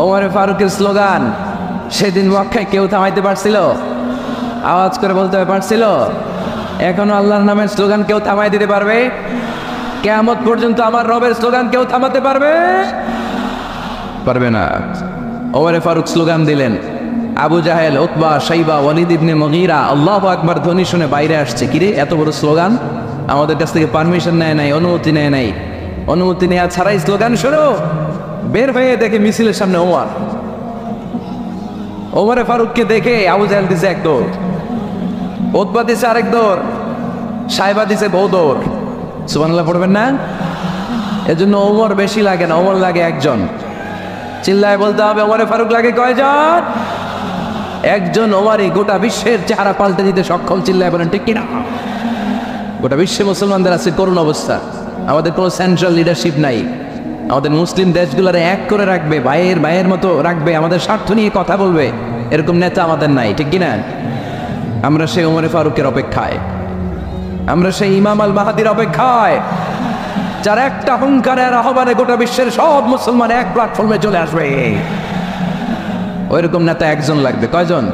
ওমর ফারুকের স্লোগান সেদিন মক্কায় কেউ থামাইতে পারছিল? আওয়াজ করে বলতে পারছিল? এখনো আল্লাহর নামের স্লোগান কেউ থামাই দিতে পারবে? কিয়ামত পর্যন্ত আমার রবের স্লোগান কেউ থামাতে পারবে? পারবে না। ওমর ফারুক স্লোগান দিলেন। আবু জাহেল, উতবা, শাইবা, ওয়ালিদ ইবনে মুগীরা আল্লাহু আকবার ধ্বনি শুনে বাইরে আসছে। কিরে এত বড় স্লোগান? আমাদের কাছ থেকে পারমিশন নেয় নাই, অনুমতি নেয় নাই। অনুমতি নেওয়া ছাড়াই স্লোগান শুরু। বের হয়ে দেখে মিছিলের সামনে ওমর। ওমর ফারুককে দেখে আবু জাহেল দিছে 1 দৌড়, উতবা দিছে আরেক দৌড়, শাইবা দিছে বহু দৌড়। সুবহানাল্লাহ পড়বেন না? এজন্য ওমর বেশি লাগে না, ওমর লাগে 1 জন। চিল্লায় বলতে হবে, ওমর ফারুক লাগে কয়জন? 1 জন। ওমরই গোটা বিশ্বের চেহারা পাল্টে দিতে সক্ষম। চিল্লায় বলেন ঠিক কিনা? গোটা বিশ্বে মুসলমানদের আছে করুণ অবস্থা। আমাদের কোনো সেন্ট্রাল লিডারশিপ নাই। আমাদের মুসলিম দেশগুলোরে এক করে রাখবে, ভাইয়ের মতো রাখবে, আমাদের স্বার্থ নিয়ে কথা বলবে, এরকম নেতা আমাদের নাই। ঠিক কিনা? আমরা সেই ওমর ফারুকের অপেক্ষায়, আমরা সেই ইমাম আল মাহাদির অপেক্ষায়, যার একটা হুঙ্কারের আহ্বানে গোটা বিশ্বের সব মুসলমান এক প্ল্যাটফর্মে চলে আসবে। ওইরকম নেতা 1 জন লাগবে। কয়জন?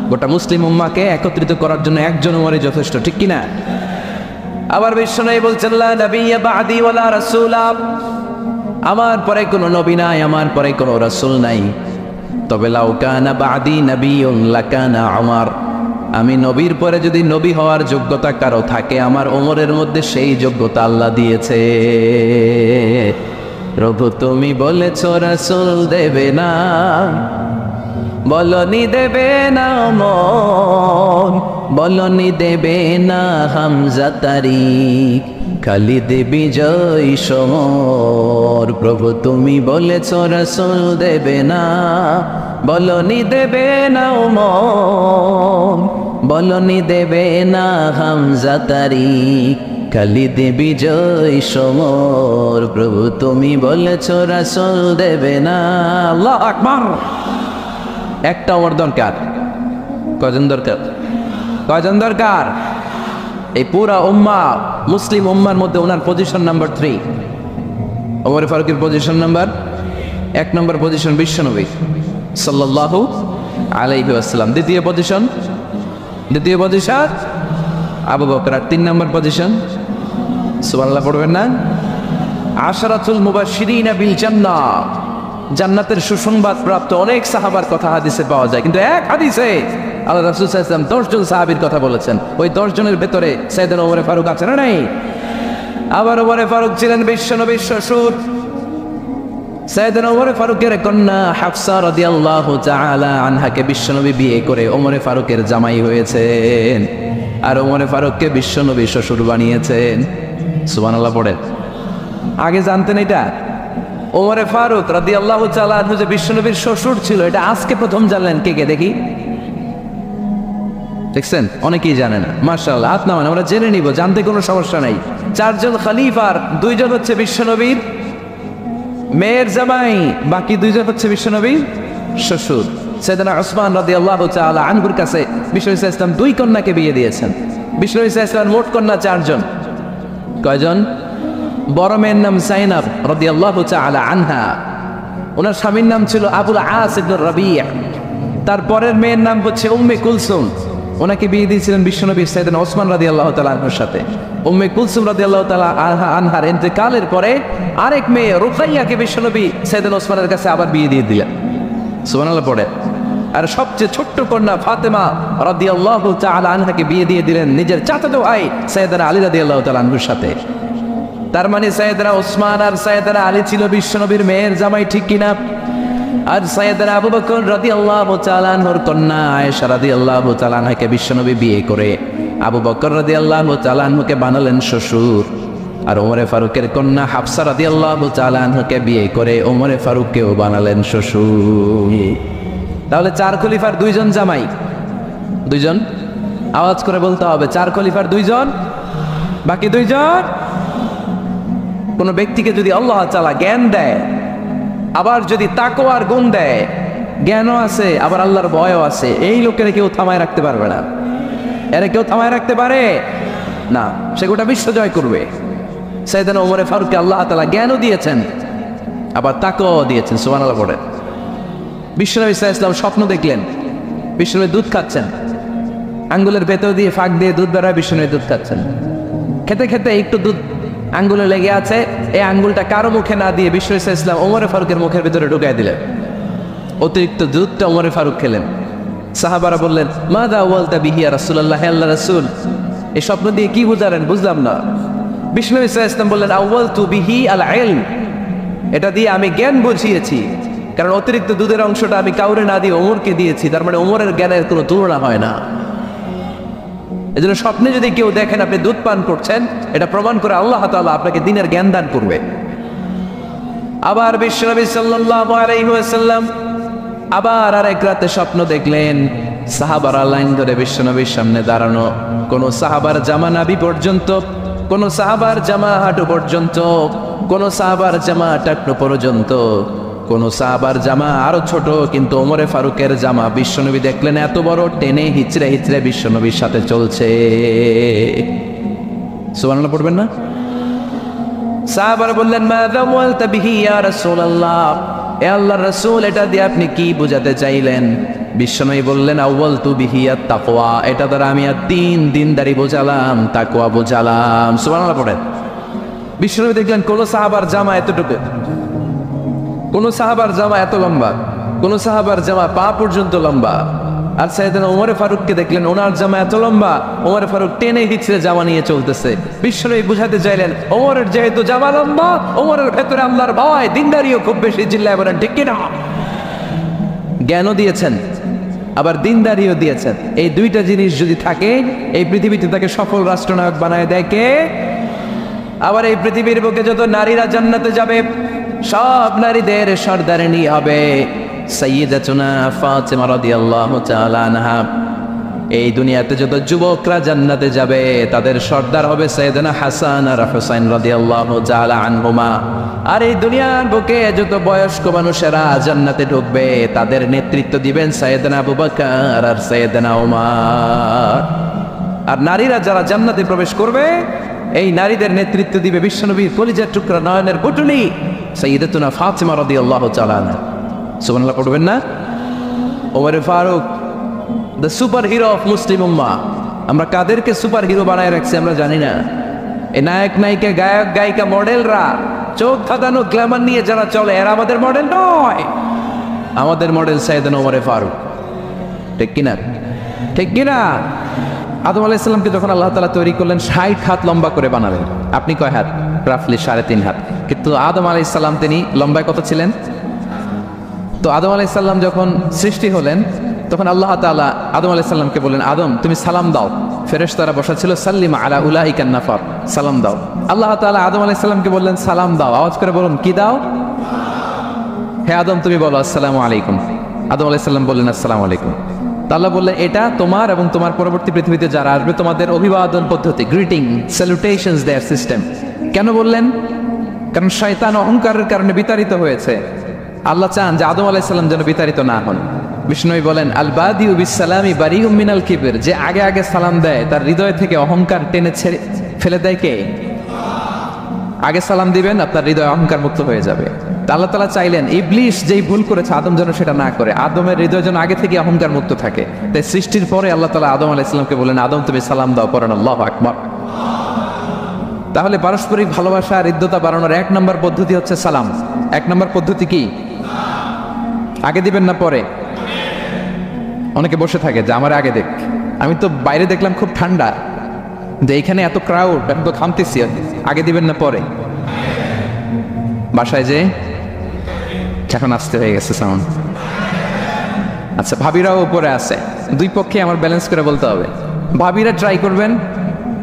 গোটা মুসলিম উম্মাহকে একত্রিত করার জন্য 1 জন ওমরই যথেষ্ট। ঠিক কিনা? আবার বিশ্বনবী বলছেন, লা নাবিয়্যা বা'দি ওয়ালা রাসূলা, আমার পরে কোনো নবী নাই, আমার পরে কোনো রাসূল নাই। তবে লাউ কানা বা'দি নাবিয়্যুন লাকানা উমর, আমি নবীর পরে যদি নবী হওয়ার যোগ্যতা কারো থাকে, আমার ওমরের মধ্যে সেই যোগ্যতা আল্লাহ দিয়েছে। প্রভু তুমি বলেছ রাসূল দেবে না, বলনি দেবে না ওমর, বলনি দেবে না হামজা তারিক, খালিদ বিজয় সমর। প্রভু তুমি বলেছ রাসূল দেবে না, বলনি দেবে না ওমর, বলনি দেবে না হামজা তারিক, খালিদে বিজয় সমর, প্রভু তুমি বলেছ রাসূল দেবে না। আল্লাহু আকবার। একটা ওমর দরকার, কয়জন দরকার? কয়জন দরকার? এই পুরা উম্মাহ, মুসলিম উম্মার মধ্যে ওনার পজিশন নাম্বার 3। ওমর ফারুকের পজিশন নাম্বার 1 নম্বর পজিশন বিশ্বনবী সাল্লাল্লাহু আলাইহি ওয়াসাল্লাম। দ্বিতীয় পজিশন আবু বকর। আর 3 নম্বর পজিশন, সুবহানাল্লাহ পড়বেন না? আশরাতুল মুবাশশিরিনা বিল জান্নাহ, জান্নাতের সুসংবাদ প্রাপ্ত অনেক সাহাবার কথা হাদিসে পাওয়া যায়, কিন্তু এক হাদিসে আল্লাহ রাসূল সাল্লাল্লাহু আলাইহি ওয়াসাল্লাম 10 জন সাহাবীর কথা বলেছেন। ওই 10 জনের ভেতরে সাইয়েদনা ওমর ফারুক আছেন না নাই? আবার ওমর ফারুক ছিলেন বিশ্বনবীর শ্বশুর। সাইয়েদনা ওমর ফারুকের কন্যা হাফসা রাদিয়াল্লাহু তাআলা আনহাকে বিশ্বনবী বিয়ে করে ওমর ফারুকের জামাই হয়েছেন, আর ওমর ফারুককে বিশ্বনবী শ্বশুর বানিয়েছেন। সুবহানাল্লাহ পড়েন। আগে জানতেন এটা? ওমর ফারুক রাদিয়াল্লাহু তাআলা আনহু যে বিশ্বনবীর শ্বশুর ছিল, এটা আজকে প্রথম জানলেন। কে দেখি? দেখছেন? অনেকেই জানে না। মাশাআল্লাহ, হাত নামান, আমরা জেনে নিব, জানতে কোনো সমস্যা নাই। 4 জন খলিফার 2 জন হচ্ছে বিশ্বনবীর মেয়ের জামাই, বাকি 2 জন হচ্ছে বিশ্বনবীর শ্বশুর। সাইয়েদনা উসমান রাদিয়াল্লাহু তাআলা আনহুর কাছে বিশ্বনবী সাল্লাল্লাহু আলাইহি ওয়াসাল্লাম 2 কন্যাকে বিয়ে দিয়েছেন। বিশ্বনবী সাল্লাল্লাহু আলাইহি ওয়াসাল্লাম মোট কন্যা 4 জন। কয়জন? বড় মেয়ের নাম যায়েনব রাদিয়াল্লাহু তাআলা আনহা, ওনার স্বামীর নাম ছিল আবুল আস ইবনে রাবি'। তারপরের মেয়ের নাম হচ্ছে উম্মে কুলসুম, ওনাকে বিয়ে দিয়েছিলেন বিশ্বনবী সাইয়েদনা ওসমান রাদিয়াল্লাহু তাআলা আনহুর সাথে। উম্মে কুলসুম রাদিয়াল্লাহু তাআলা আনহার ইন্তেকালের পরে আরেক মেয়ে রুকাইয়াকে বিশ্বনবী সাইয়েদনা ওসমানের কাছে আবার বিয়ে দিয়ে দিলেন। সুবহানাল্লাহ পড়ে। আর সবচেয়ে ছোট্ট কন্যা ফাতেমা রাদিয়াল্লাহু তাআলা আনহাকে বিয়ে দিয়ে দিলেন নিজের চাচাতো ভাই সাইয়েদনা আলী রাদিয়াল্লাহু তাআলা আনহুর সাথে। তার মানে সাইয়েদনা ওসমান আর সাইয়েদনা আলী ছিল বিশ্বনবীর মেয়ের জামাই, ঠিক কিনা? আর সাইয়েদনা আবু বকর রাদিয়াল্লাহু তাআলা আনহুর কন্যা আয়েশা রাদিয়াল্লাহু তাআলা আনহাকে বিশ্বনবী বিয়ে করে আবু বকর রাদিয়াল্লাহু তাআলা আনহুকে বানালেন শ্বশুর। আর ওমর ফারুকের কন্যা হাফসা রাদিয়াল্লাহু তাআলা আনহাকে বিয়ে করে ওমর ফারুককেও বানালেন শ্বশুর। তাহলে 4 খলিফার 2 জন জামাই। 2 জন? আওয়াজ করে বলতে হবে, 4 খলিফার 2 জন, বাকি 2 জন। কোন ব্যক্তিকে যদি আল্লাহ তাআলা জ্ঞান দেয়, আবার যদি তাকওয়ার গুণ দেয়, জ্ঞানও আছে আবার আল্লাহর ভয়ও আছে, এই লোকের কেউ থামায় রাখতে পারবে না। এরা কেউ থামায় রাখতে পারে না, সে গোটা বিশ্ব জয় করবে। সাইয়েদনা ওমর ফারুককে আল্লাহ তাআলা জ্ঞানও দিয়েছেন, আবার তাকওয়াও দিয়েছেন। সুবহানাল্লাহ পড়ে। বিশ্বনবী সাল্লাল্লাহু আলাইহি ওয়াসাল্লাম স্বপ্ন দেখলেন, বিশ্বনবী দুধ খাচ্ছেন, আঙ্গুলের ভেতর দিয়ে ফাঁক দিয়ে দুধ বেরোয়, বিশ্বনবী দুধ খাচ্ছেন। খেতে খেতে একটু দুধ আঙ্গুলে লেগে আছে, এই আঙ্গুলটা কারো মুখে না দিয়ে বিশ্বনবী সাল্লাল্লাহু আলাইহি ওয়াসাল্লাম ওমর ফারুকের মুখের ভিতরে ঢুকাই দিলেন। অতিরিক্ত দুধটা ওমর ফারুক খেলেন। সাহাবারা বললেন, মাযা ওয়ালতা বিহি ইয়া রাসূলুল্লাহ, হে আল্লাহর রাসূল, এই স্বপ্ন দিয়ে কি বুঝালেন? বুঝলাম না। বিশ্বনবী সাল্লাল্লাহু আলাইহি ওয়াসাল্লাম বললেন, আওয়ালতু বিহি আল ইলম, এটা দিয়ে আমি জ্ঞান বুঝিয়েছি, কারণ অতিরিক্ত দুধের অংশটা আমি কাউরে না দিয়ে ওমরকে দিয়েছি, তার মানে ওমরের জ্ঞানের কোনো তুলনা হয় না। এজন্য স্বপ্নে যদি কেউ দেখেন আপনি দুধ পান করছেন, এটা প্রমাণ করে আল্লাহ তাআলা আপনাকে দ্বীনের জ্ঞান দান করবে। আবার বিশ্বনবী সাল্লাল্লাহু আলাইহি ওয়াসাল্লাম আবার আরেক রাতে স্বপ্ন দেখলেন, সাহাবারা লাইন ধরে বিশ্বনবীর সামনে দাঁড়ানো, কোন সাহাবার জামা নাভি পর্যন্ত, কোন সাহাবার জামা হাঁটু পর্যন্ত, কোন সাহাবার জামা টাকনো পর্যন্ত, কোন সাহাবার জামা আরো ছোট, কিন্তু ওমরে ফারুকের জামা বিশ্বনবী দেখলেন এত বড়, টেনে হিচড়ে হিচড়ে বিশ্বনবীর সাথে চলছে। সুবহানাল্লাহ পড়বেন না? সাহাবারা বললেন, মাযা ওয়ালতা বিহি ইয়া রাসূলুল্লাহ, এ আল্লাহর রাসূল, এটা দিয়ে আপনি কি বোঝাতে চাইলেন? বিশ্বনবী বললেন, আউয়ালতু বিহি আত-তাকওয়া, এটা দ্বারা আমি 3 দিনদারি বোঝালাম, তাকওয়া বোঝালাম। সুবহানাল্লাহ পড়েন। বিশ্বনবী দেখলেন কোন সাহাবার জামা এতটুকু, কোন সাহাবার জামা এত লম্বা, কোন সাহাবার জামা পা পর্যন্ত লম্বা। আর সাইয়েদনা ওমর ফারুককে দেখলেন ওনার জামা এত লম্বা, ওমর ফারুক টেনে হিচড়ে জামা নিয়ে চলতেছে। বিশ্বনবী বুঝাতে চাইলেন, ওমরের যেহেতু জামা লম্বা, ওমরের ভেতরে আল্লাহর ভয়, দিনদারিও খুব বেশি, চিল্লায় বলেন ঠিক কিনা? জ্ঞানও দিয়েছেন, আবার দিনদারিও দিয়েছেন। এই 2টা জিনিস যদি থাকে, এই পৃথিবীতে তাকে সফল রাষ্ট্রনায়ক বানায় দেয় কে? আবার এই পৃথিবীর বুকে যত নারীরা জান্নাতে যাবে, সব নারীদের সর্দারিনী হবে সাইয়্যিদাতুনা ফাতিমা রাদিয়াল্লাহু তাআলা আনহা। এই দুনিয়াতে যত যুবকরা জান্নাতে যাবে তাদের সর্দার হবে সাইয়েদনা হাসান আর হুসাইন রাদিয়াল্লাহু তাআলা আনহুমা। আর এই দুনিয়ার বুকে যত বয়স্ক মানুষেরা জান্নাতে ঢুকবে তাদের নেতৃত্ব দিবেন সাইয়েদনা আবু বকর আর সাইয়েদনা ওমর। আর নারীরা যারা জান্নাতে প্রবেশ করবে এই নারীদের নেতৃত্ব দিবে বিশ্বনবীর কলিজার টুকরা নয়নের পুতুলি সাইয়্যিদাতুনা ফাতিমা রাদিয়াল্লাহু তাআলা আনহা। সুবহানাল্লাহ পড়বেন না? Omar Farooq, the super hero of Muslim উম্মাহ। আমরা কাদেরকে সুপার হিরো বানায় রাখছি আমরা জানি না। এই নায়ক নায়িকা, গায়ক গায়িকা, মডেলরা চোখ ধাঁধানো গ্ল্যামার নিয়ে যারা চলে এরা আমাদের মডেল নয়। আমাদের মডেল সাইয়েদনা ওমর ফারুক। ঠিক কিনা? ঠিক কিনা? আদম আলাইহিস সালামকে যখন আল্লাহ তাআলা তৈরি করলেন 60 হাত লম্বা করে বানালেন। আপনি কয় হাত? রাফলি 3.5 হাত। কিন্তু আদম আলাইহিস সালাম তিনি লম্বায় কত ছিলেন? তো আদম আলাইহিস সালাম যখন সৃষ্টি হলেন তখন আল্লাহ তাআলা আদম আলাইহিস সালামকে বললেন, আদম তুমি সালাম দাও। ফেরেশতারা বসা ছিল, সাল্লিম আলা উলাইকান নাফার, সালাম দাও। আল্লাহ তাআলা আদম আলাইহিস সালামকে বললেন সালাম দাও। আওয়াজ করে বলুন, কি দাও? হে আদম তুমি বলো আসসালামু আলাইকুম। আদম আলাইহিস সালাম বললেন আসসালামু আলাইকুম। আল্লাহ বললেন এটা তোমার এবং তোমার পরবর্তী পৃথিবীতে যারা আসবে তোমাদের অভিবাদন পদ্ধতি, গ্রিটিং, স্যালুটেশনস দেয়ার সিস্টেম। কেন বললেন? কারণ শয়তান অহংকারের কারণে বিতাড়িত হয়েছে। আল্লাহ চান যে আদম আলাইহিস সালাম যেন বিতাড়িত না হন। বিষ্ণু বলেন আল বাদিউ বিসসালামি বারিউম মিনাল কিবর, যে আগে আগে সালাম দেয় তার হৃদয় থেকে অহংকার টেনে ছেড়ে ফেলে দেয় কে? আগে সালাম দিবেন আপনার হৃদয় অহংকার মুক্ত হয়ে যাবে। আল্লাহ তাআলা চাইলেন ইবলিস যেই ভুল করেছে আদম যেন সেটা না করে, আদমের হৃদয় যেন আগে থেকে অহংকার মুক্ত থাকে। তাই সৃষ্টির পরে আল্লাহ তাআলা আদম আলাইহিস সালামকে বলেন আদম তুমি সালাম দাও, পড়েন আল্লাহু আকবার। তাহলে পারস্পরিক ভালোবাসা আর হৃদ্যতা বাড়ানোর 1 নম্বর পদ্ধতি হচ্ছে সালাম। 1 নম্বর পদ্ধতি কি? আগে দিবেন না পরে? অনেকে বসে থাকে যে আমার আগে দেখ। আমি তো বাইরে দেখলাম খুব ঠান্ডা, যে এইখানে এত ক্রাউড, আমি তো ঘামতেছি। আগে দিবেন না পরে? বাসায় যে এখন আসতে হয়ে গেছে সাউন্ড। আচ্ছা, ভাবিরাও উপরে আছে। দুই পক্ষে আমার ব্যালেন্স করে বলতে হবে। ভাবিরা ট্রাই করবেন,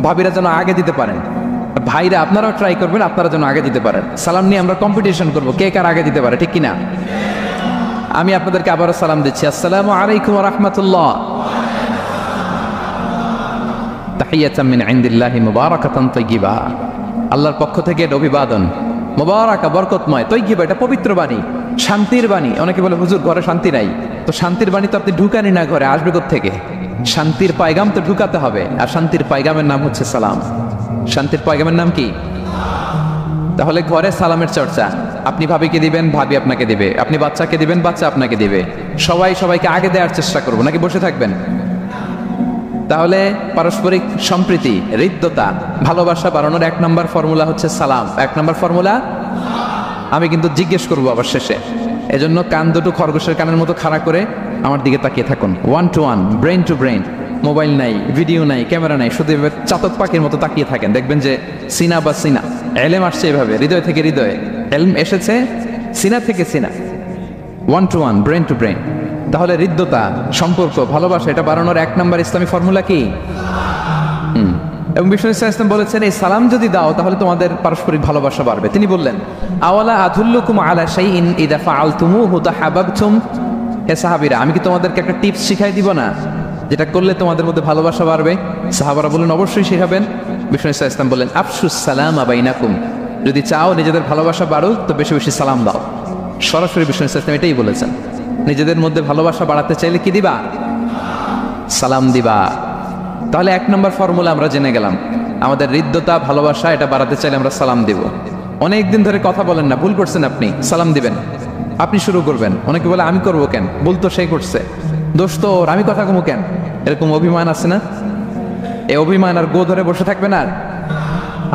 ভাবিরা যেন আগে দিতে পারেন। ভাইরা আপনারাও ট্রাই করবেন, আপনারা যেন আগে দিতে পারেন। সালাম নিয়ে আমরা কম্পিটিশন করবো কে কার আগে দিতে পারে, ঠিক কিনা? আমি আপনাদেরকে আবারও সালাম দিচ্ছি, আসসালামু আলাইকুম ওয়া রাহমাতুল্লাহ। তাহিয়াতাম মিন ইনদিল্লাহি মুবারাকাতান তাইয়্যিবা। আল্লাহর পক্ষ থেকে এটা অভিবাদন, মুবারাকা, বরকতময়, তাইয়্যিবা, এটা পবিত্র বাণী, শান্তির বাণী। অনেকে বলে হুজুর ঘরে শান্তি নাই। তো শান্তির বাণী তো আপনি ঢুকানি না, ঘরে আসবে কোত্থেকে? শান্তির পায়গাম তো ঢুকাতে হবে। আর শান্তির পায়গামের নাম হচ্ছে সালাম। শান্তির পায়গামের নাম কি? তাহলে ঘরে সালামের চর্চা। আপনি ভাবিকে দিবেন, ভাবি আপনাকে দিবে। আপনি বাচ্চাকে দিবেন, বাচ্চা আপনাকে দিবে। সবাই সবাইকে আগে দেওয়ার চেষ্টা করবো, নাকি বসে থাকবেন? তাহলে পারস্পরিক সম্প্রীতি, হৃদ্যতা, ভালোবাসা বাড়ানোর 1 নম্বর ফর্মুলা হচ্ছে সালাম। 1 নম্বর ফর্মুলা। আমি কিন্তু জিজ্ঞেস করবো আবার শেষে, এজন্য কান দুটো খরগোশের কানের মতো খাড়া করে আমার দিকে তাকিয়ে থাকুন। 1 to 1, brain to brain. Mobile নাই, ভিডিও নাই, ক্যামেরা নাই, শুধু এভাবে চাতক পাখির মতো তাকিয়ে থাকেন। দেখবেন যে সিনা বা সিনা, এলেম আসছে এভাবে হৃদয় থেকে হৃদয়ে, এলম এসেছে সিনা থেকে সিনা। 1 to 1, ব্রেন টু ব্রেন। তাহলে হৃদ্যতা, সম্পর্ক, ভালোবাসা এটা বাড়ানোর 1 নম্বর ইসলামী ফর্মুলা কি? এবং বিষ্ণু ইসলাম বলেছেন এই সালাম যদি দাও তাহলে তোমাদের পারস্পরিক ভালোবাসা বাড়বে। তিনি বললেন আওয়ালা আদুল্লুকুম আলা শাইইন ইযা ফাআলতুমুহু তাহাব্বাবতুম। হে সাহাবীরা, আমি কি তোমাদেরকে একটা টিপস শিখাই দিব না, যেটা করলে তোমাদের মধ্যে ভালোবাসা বাড়বে? সাহাবারা বললেন অবশ্যই শেখাবেন। বিষ্ণু ইসলাম বললেন আফশুস সালামা বাইনাকুম, যদি চাও নিজেদের ভালোবাসা বাড়ুক তো বেশি বেশি সালাম দাও। সরাসরি বিষ্ণু ইসলাম এটাই বলেছেন, নিজেদের মধ্যে ভালোবাসা বাড়াতে চাইলে কি দিবা? সালাম দিবা। তাহলে 1 নম্বর ফর্মুলা আমরা জেনে গেলাম। আমাদের হৃদ্যতা, ভালোবাসা এটা বাড়াতে চাইলে আমরা সালাম দিব। অনেকদিন ধরে কথা বলেন না, ভুল করছেন, আপনি সালাম দিবেন। আপনি শুরু করবেন। অনেকে বলে আমি করবো কেন, ভুল তো সে করছে, দোষ তো ওর, আমি কথা কমু কেন? এরকম অভিমান আছে না? এই অভিমান আর গো ধরে বসে থাকবেন? আর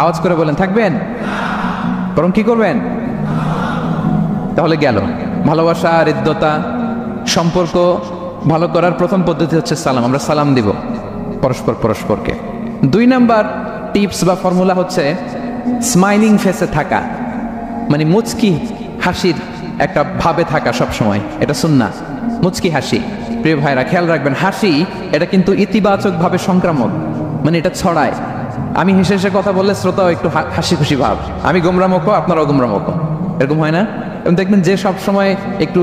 আওয়াজ করে বলেন থাকবেন? বরং কি করবেন? তাহলে গেল ভালোবাসা, হৃদ্যতা, সম্পর্ক ভালো করার প্রথম পদ্ধতি হচ্ছে সালাম। আমরা সালাম দিব পরস্পরকে। 2 নম্বর টিপস বা ফর্মুলা হচ্ছে স্মাইলিং ফেসে থাকা, মানে মুচকি হাসির একটা ভাবে থাকা সব সময়। এটা সুন্নাহ, মুচকি হাসি। প্রিয় ভাইরা খেয়াল রাখবেন, হাসি এটা কিন্তু ইতিবাচক ভাবে সংক্রামক, মানে এটা ছড়ায়। আমি হেসে হেসে কথা বললে শ্রোতাও একটু হাসি খুশি ভাব, আমি গোমরামুখ, আপনারাও গোমরামুখ, এরকম হয় না? এবং দেখবেন যে সব সময় একটু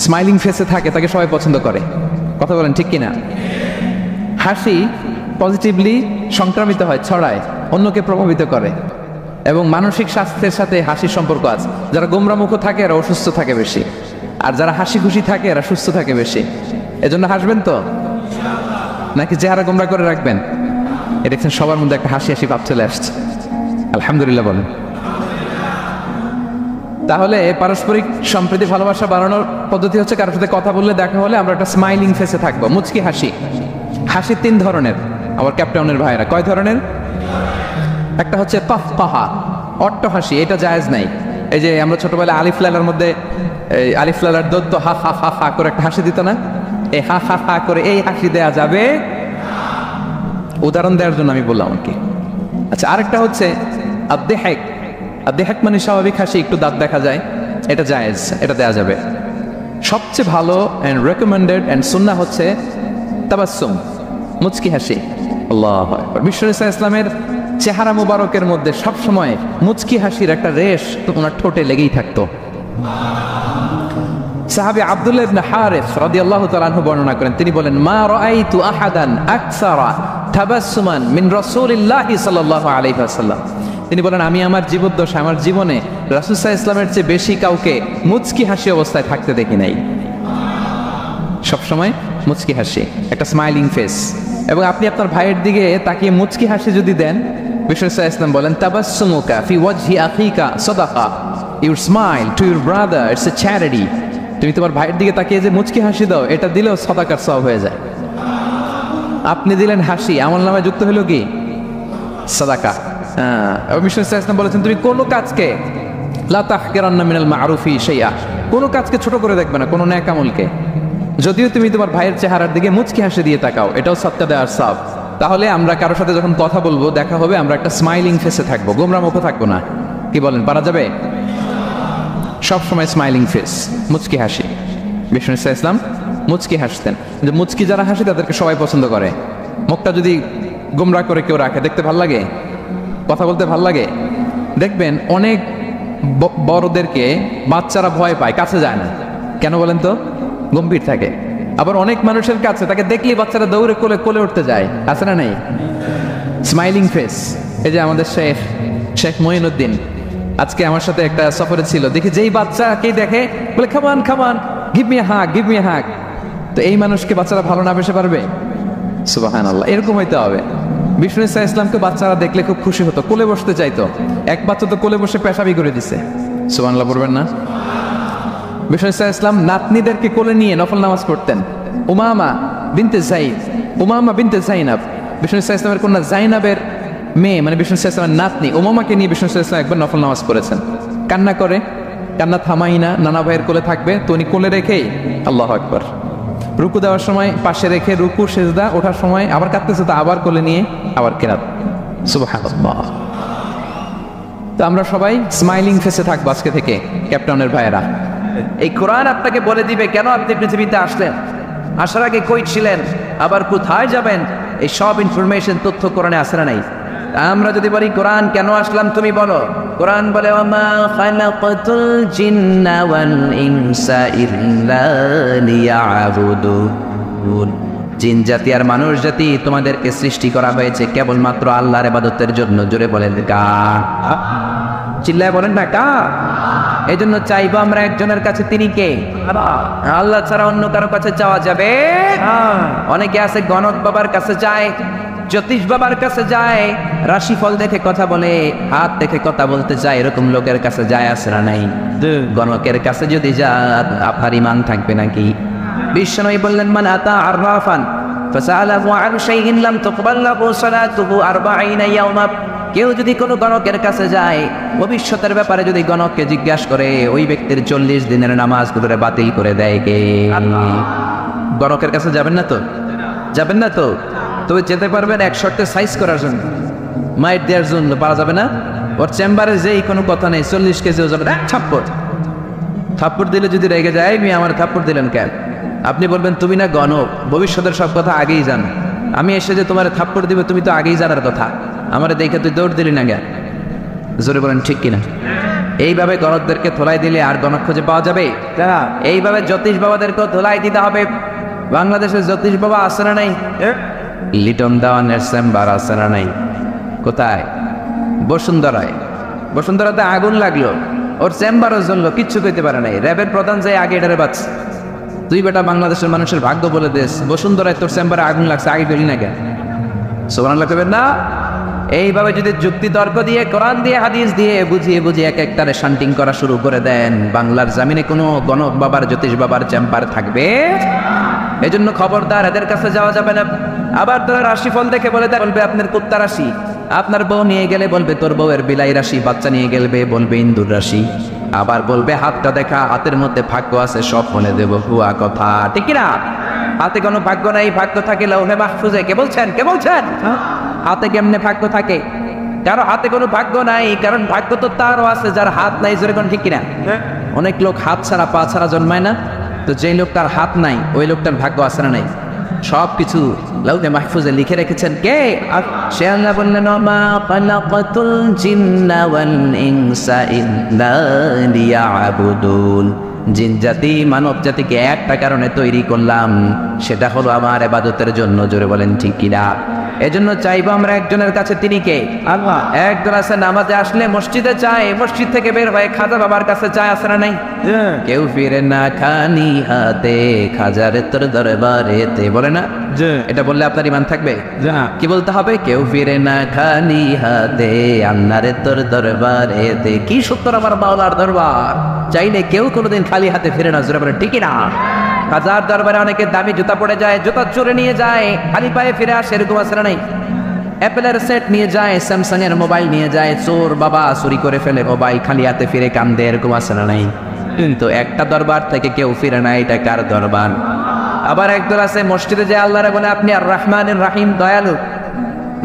স্মাইলিং ফেসে থাকে তাকে সবাই পছন্দ করে। কথা বলেন ঠিক কিনা? হাসি পজিটিভলি সংক্রামিত হয়, ছড়ায়, অন্যকে প্রভাবিত করে, এবং মানসিক স্বাস্থ্যের সাথে হাসির সম্পর্ক আছে। যারা গোমরামুখ থাকে এরা অসুস্থ থাকে বেশি, আর যারা হাসি খুশি থাকে এরা সুস্থ থাকে বেশি। এজন্য হাসবেন তো, নাকি চেহারা গোমরা করে রাখবেন? এটা দেখছেন সবার মধ্যে একটা হাসি হাসি ভাব চলে আসছে, আলহামদুলিল্লাহ বলেন। তাহলে পারস্পরিক সম্প্রীতি ভালোবাসা বাড়ানোর পদ্ধতি হচ্ছে কারোর সাথে কথা বললে, দেখা হলে আমরা একটা স্মাইলিং ফেসে থাকবো, মুচকি হাসি। হাসি 3 ধরনের, আমার ক্যাপটাউনের ভাইরা। কয় ধরনের? একটা হচ্ছে কাহকাহা, অট্ট হাসি, এটা জায়েজ নাই। এই যে আমরা ছোটবেলায় আলিফ লালার মধ্যে আলিফ লালার দত্ত হা হা হা হা করে একটা হাসি দিত না? এই হা হা হা করে এই হাসি দেয়া যাবে, উদাহরণ দেওয়ার জন্য আমি বললাম আর কি। আচ্ছা, আরেকটা হচ্ছে আদ্দেহাক। আদ্দেহাক মানে স্বাভাবিক হাসি, একটু দাঁত দেখা যায়, এটা জায়েজ, এটা দেয়া যাবে। সবচেয়ে ভালো অ্যান্ড রেকমেন্ডেড অ্যান্ড সুন্নাহ হচ্ছে তাবাসসুম, মুচকি হাসি। আল্লাহু আকবার। বিশ্ব ইসলামের চেহারা মুবারকের মধ্যে সবসময় মুচকি হাসির একটা রেশ তো ওনার ঠোঁটে লেগেই থাকতো। সাহাবী আব্দুল্লাহ ইবনে হারিস রাদিয়াল্লাহু তাআলা আনহু বর্ণনা করেন, তিনি বলেন, মা রাআইতু আহাদান আকসারা তাবাসসুমান মিন রাসূলিল্লাহি সাল্লাল্লাহু আলাইহি ওয়াসাল্লাম। তিনি বলেন, আমি আমার জীবদ্দশায়, আমার জীবনে রাসূল সাল্লাল্লাহু আলাইহি ওয়াসাল্লামের চেয়ে বেশি কাউকে মুচকি হাসি অবস্থায় থাকতে দেখি নাই। সবসময় মুচকি হাসি, একটা স্মাইলিং ফেস। এবং আপনি আপনার ভাইয়ের দিকে তাকিয়ে মুচকি হাসি যদি দেন, বিশ্ব ইসলাম বলেন, তাবাসসুমুকা ফি ওয়াজহি আখিকা সাদাকা, your smile to your brother it's a charity. তুমি তোমার ভাইয়ের দিকে তাকিয়ে যে মুচকি হাসি দাও, এটা দিলেও সাদাকার সওয়াব হয়ে যায়। আপনি দিলেন হাসি, আমল নামায় যুক্ত হলো কি? সাদাকা। এবং বিশ্ব ইসলাম বলেছেন, তুমি কোনো কাজকে লা তাহকিরান্না মিনাল মারুফি শাইআ, কোনো কাজকে ছোট করে দেখবে না, কোনো নেক আমলকে। যদিও তুমি তোমার ভাইয়ের চেহারার দিকে মুচকি হাসি দিয়ে তাকাও, এটাও সাদকা দেওয়ার সওয়াব। তাহলে আমরা কারোর সাথে যখন কথা বলবো, দেখা হবে, আমরা একটা স্মাইলিং ফেসে থাকবো, গোমরা মুখে থাকবো না। কি বলেন, পারা যাবে? সবসময় স্মাইলিং ফেস, মুচকি হাসি। বিষ্ণু ইসলাম মুচকি হাসতেন। যে মুচকি যারা হাসি তাদেরকে সবাই পছন্দ করে। মুখটা যদি গোমরা করে কেউ রাখে, দেখতে ভাল লাগে, কথা বলতে ভাল লাগে। দেখবেন অনেক বড়দেরকে বাচ্চারা ভয় পায়, কাছে যায় না। কেন বলেন তো? গম্ভীর থাকে। আবার অনেক মানুষের কাছে তাকে দেখলেই বাচ্চারা দৌড়ে কোলে কোলে উঠতে যায়, আছে না নাই? Smiling face. এই যে আমাদের শেখ মঈনুদ্দিন আজকে আমার সাথে একটা সফরে ছিল, দেখি যেই বাচ্চাকেই দেখে বলে, come on come on, give me hug, give me hug. তো এই মানুষকে বাচ্চারা ভালো না বেসে পারবে? সুবহানাল্লাহ, এরকম হইতে হবে। বিষ্ণু ইসলামকে বাচ্চারা দেখলে খুব খুশি হতো, কোলে বসতে চাইতো। এক বাচ্চা তো কোলে বসে পেশাবি করে দিছে, সুবহানাল্লাহ পড়বেন না? বিষ্ণু ইসলাম নাতনিদেরকে কোলে নিয়ে নফল নামাজ পড়তেন। উমামা বিনতে জাইনাব, বিষ্ণু ইসলামের কন্যা জাইনাবের মেয়ে, মানে বিষ্ণু ইসলামের নাতনি উমামাকে নিয়ে বিষ্ণু ইসলাম একবার নফল নামাজ পড়েছেন। কান্না করে, কান্না থামাই না, নানা ভাইয়ের কোলে থাকবে, তো উনি কোলে রেখেই আল্লাহু আকবার, রুকু দেওয়ার সময় পাশে রেখে রুকু, সেজদা, ওঠার সময় আবার কাঁদতেছে, তো আবার কোলে নিয়ে আবার কেরাত। সুবহানাল্লাহ। তো আমরা সবাই স্মাইলিং ফেসে থাকবো আজকে থেকে, ক্যাপ্টেনের ভাইয়েরা। এই কোরআন আপনাকে বলে দিবে কেন আপনি পৃথিবীতে আসলেন, আসার আগে কই ছিলেন, আবার কোথায় যাবেন। এই সব ইনফরমেশন, তথ্য কোরআনে আসে না নাই? আমরা যদি বলি কোরআন কেন আসলাম, তুমি বলো। কোরআন বলে, ওমা খালাকাতুল জিন্না ওয়াল ইনসা ইল্লা লিয়াবুদুন। জিন জাতি আর মানুষ জাতি তোমাদেরকে সৃষ্টি করা হয়েছে কেবলমাত্র আল্লাহর ইবাদতের জন্য। জোরে বলেন কা, চিল্লায় বলেন না কা। এই জন্য চাইবো আমরা একজনের কাছে, তিনি কে? আল্লাহ ছাড়া অন্য কারো কাছে চাওয়া যাবে? অনেকে আছে গণক বাবার কাছে যায়, জ্যোতিষ বাবার কাছে যায়, রাশিফল দেখে কথা বলে, হাত দেখে কথা বলতে চায়, এরকম লোকের কাছে যায়, আছে না নাই? গণকের কাছে যদি যান, আপনার ইমান থাকবে নাকি? বিশ্বনবী বললেন, মান আতা আররাফান ফাসালাহু আন শাইইন লাম তুকবাল লাহু সালাতুহু 40 ইয়াওমা। কেউ যদি কোনো গণকের কাছে যায়, ভবিষ্যতের ব্যাপারে যদি গণককে জিজ্ঞাসা করে, ওই ব্যক্তির 40 দিনের নামাজগুলোরে বাতিল করে দেয় কে? গণকের কাছে যাবেন না তো? যাবেন না তো? তবে যেতে পারবেন এক শর্তে, সাইজ করার জন্য, মাইট দেওয়ার জন্য। পারা যাবে না? ওর চেম্বারে যেই কোনো কথা নেই, 40 কেজিও যাবে, থাপ্পড় দিলে যদি রেগে যায়, আমি আমার থাপ্পড় দিলেন কেন? আপনি বলবেন, তুমি না গণক, ভবিষ্যতের সব কথা আগেই জানো, আমি এসে যে তোমার থাপ্পড় দিবে, তুমি তো আগেই জানার কথা, আমার দেখে তুই দৌড় দিলি না কেন? জোরে বলেন ঠিক কিনা? এইভাবে গণকদেরকে ধোলাই দিলে আর গণক খুঁজে পাওয়া যাবে? এইভাবে জ্যোতিষ বাবাদেরকেও ধোলাই দিতে হবে। বাংলাদেশের জ্যোতিষ বাবা আছে না নাই? লিটন দেওয়ানের চেম্বার আছে না নাই? কোথায়? বসুন্ধরায়। বসুন্ধরাতে আগুন লাগলো, ওর চেম্বারও জ্বললো, কিচ্ছু কইতে পারে নাই। র্যাবের প্রধান যাই আগে এটারে বাঁচ, তুই বেটা বাংলাদেশের মানুষের ভাগ্য বলে দেশ, বসুন্ধরায় তোর চেম্বারে আগুন লাগছে, আগে গেলি না কেন? সুবহানাল্লাহ কইবেন না? এইভাবে যদি যুক্তি তর্ক দিয়ে, কোরআন দিয়ে, হাদিস দিয়ে বুঝিয়ে বুঝিয়ে এক একটারে শান্টিং করা শুরু করে দেন, বাংলার জামিনে কোনো গণক বাবার, জ্যোতিষ বাবার চেম্বার থাকবে? এজন্য খবরদার, এদের কাছে যাওয়া যাবে না। আবার তোরা রাশিফল দেখে বলবে আপনার কুত্তা রাশি, আপনার বউ নিয়ে গেলে বলবে তোর বউয়ের বিলাই রাশি, বাচ্চা নিয়ে গেলে বলবে ইন্দুর রাশি, আবার বলবে হাতটা দেখা, হাতের মধ্যে ভাগ্য আছে, সব বলে দেব হুয়া কথা, ঠিক না? হাতে কোনো ভাগ্য নাই, ভাগ্য থাকে লৌহে মাহফুজে। কে বলছেন? কে বলছেন? হাতে কেমনে ভাগ্য থাকে? কারো হাতে কোনো ভাগ্য নাই, কারণ ভাগ্য তো তারও আছে যার হাত নাই, জোরে কোন, ঠিক কিনা? অনেক লোক হাত ছাড়া পা ছাড়া জন্মায় না, তো যেই লোকটার হাত নাই ওই লোকটার ভাগ্য আছে না নাই? সব কিছু লাউহে মাহফুজে লিখে রেখেছেন কে? সে আল্লাহ বললেন, ওমা খালাকাতুল জিন্না ওয়াল ইনসা ইল্লা লিয়াবুদুন, জিন জাতি মানব জাতিকে একটা কারণে তৈরি করলাম, সেটা হলো আমার ইবাদতের জন্য। জোরে বলেন ঠিক কিনা? এজন্য চাইবো আমরা একজনের কাছে, তিনি কে? আল্লাহ। একজন আছে নামাজে আসলে মসজিদে যায়, মসজিদ থেকে বের হয়ে খাজা বাবার কাছে যায়, আছে না নাই? কেউ ফিরে না খানি হাতে, খাজার তোর দরবারেতে, বলে না? এটা বললে আপনার ইমান থাকবে? কি বলতে হবে? কেউ ফিরে না খালি হাতে, আল্লাহরে তোর দরবারেতে। কি সত্তর আমার মাওলার দরবার, চাইলে কেউ কোনোদিন খালি হাতে ফিরে না। জোরে বলে ঠিক না? খাজার দরবারে অনেকে দামি জুতা পড়ে যায়, জুতা চুরে নিয়ে যায়, খালি পায়ে ফিরে আসে, এরকম আছে না নাই? অ্যাপেলের সেট নিয়ে যায়, স্যামসাং এর মোবাইল নিয়ে যায়, চোর বাবা চুরি করে ফেলে মোবাইল, খালি হাতে ফিরে কান্দে, এরকম আছে না নাই? কিন্তু একটা দরবার থেকে কেউ ফিরে না, এটা কার দরবার? আবার একদল আছে মসজিদে যে আল্লাহরে বলে আপনি আর রহমানুর রহিম, দয়ালু,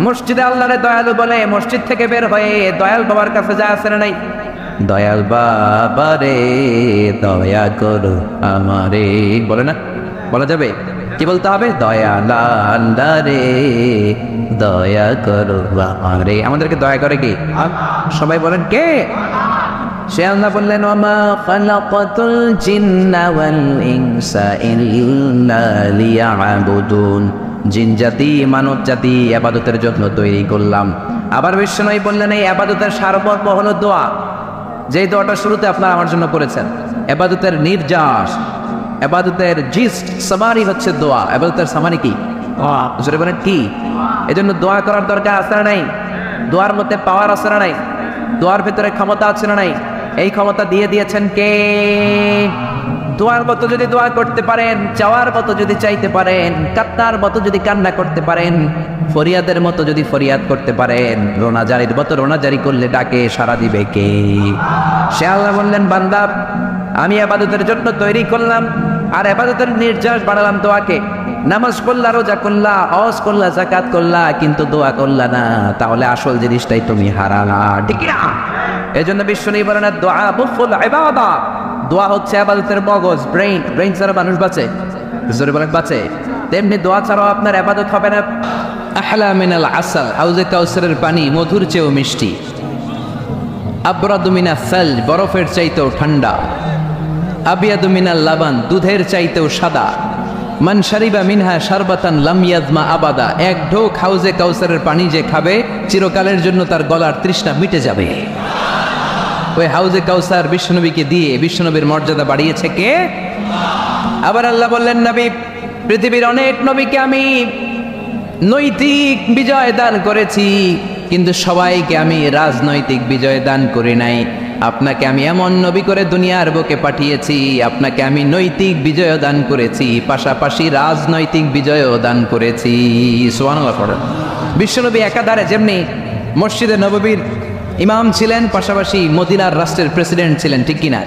মসজিদে আল্লাহরে দয়ালু বলে, মসজিদ থেকে বের হয়ে দয়াল বাবার কাছে যায়, আছে না নাই? দয়াল বাবা রে দয়া করো আমারে, বলে না? বলা যাবে? কি বলতে হবে? দয়াল আল্লাহ রে দয়া করো আমারে। আমাদেরকে দয়া করে কি? সবাই বলেন কে? সে আল্লাহ বললেন, ওমা খালাকাতুল জিন্না ওয়াল ইনসা ইল্লা লিয়াবুদুন, জিন জাতি মানব জাতি ইবাদতের জন্য তৈরি করলাম। আবার বিশ্বনবী বললেন, এই ইবাদতের সারমর্ম হলো দোয়া, যেই দোয়াটা শুরুতে আপনারা আমার জন্য করেছেন। ইবাদতের নির্যাস, ইবাদতের জিস্ট সামারি হচ্ছে দোয়া। ইবাদতের সামারি কি? জোরে বলেন কি? এজন্য দোয়া করার দরকার আছে না নাই? দোয়ার মধ্যে পাওয়ার আছে না নাই? দোয়ার ভিতরে ক্ষমতা আছে না নাই? এই ক্ষমতা দিয়ে দিয়েছেন কে? দোয়ার মতো যদি দোয়া করতে পারেন, চাওয়ার মতো যদি চাইতে পারেন, কান্নার মতো যদি কান্না করতে পারেন, ফরিয়াদের মতো যদি ফরিয়াদ করতে পারেন, রোনাজারির মতো রোনাজারি করলে ডাকে সাড়া দিবে কে? সে আল্লাহ বললেন, বান্দা আমি ইবাদতের জন্য তৈরি করলাম, আর ইবাদতের নির্যাস বাড়ালাম দোয়াকে। নামাজ করলা, রোজা করলা, হজ করলা, যাকাত করলা, কিন্তু দোয়া করলা না, তাহলে আসল জিনিসটাই তুমি হারালা, ঠিক না? এজন্য বিশ্বনবী বলেন, দোয়া মুফুল ইবাদা, দোয়া হচ্ছে ইবাদতের মগজ, ব্রেইন। ব্রেইন ছাড়া মানুষ বাঁচে? জোরে বলেন বাঁচে? তেমনি দোয়া ছাড়াও আপনার ইবাদত হবে না। আহলা মিনাল আসাল, হাউজে কাউসারের পানি মধুর চেয়েও মিষ্টি। আবরাদু মিনাস সালজ, বরফের চাইতেও ঠান্ডা। আবিয়াদু মিনাল লাবান, দুধের চাইতেও সাদা। মান শারিবা মিনহা শারবাতান লাম ইয়াজমা আবাদা, এক ঢোক হাউজে কাউসারের পানি যে খাবে, চিরকালের জন্য তার গলার তৃষ্ণা মিটে যাবে। ওই হাউজে কাউসার বিশ্বনবীকে দিয়ে বিশ্বনবীর মর্যাদা বাড়িয়েছে কে? আবার আল্লাহ বললেন, নবী, পৃথিবীর অনেক নবীকে আমি নৈতিক বিজয় দান করেছি, কিন্তু সবাইকে আমি রাজনৈতিক বিজয় দান করি নাই। আপনাকে আমি এমন নবী করে দুনিয়ার বুকে পাঠিয়েছি, আপনাকে আমি নৈতিক বিজয় দান করেছি, পাশাপাশি রাজনৈতিক বিজয়ও দান করেছি। সুবহানাল্লাহ পড়েন। বিশ্বনবী একাধারে যেমনি মসজিদে নববীর ইমাম ছিলেন, পাশাপাশি মদিনার রাষ্ট্রের প্রেসিডেন্ট ছিলেন, ঠিক কিনা?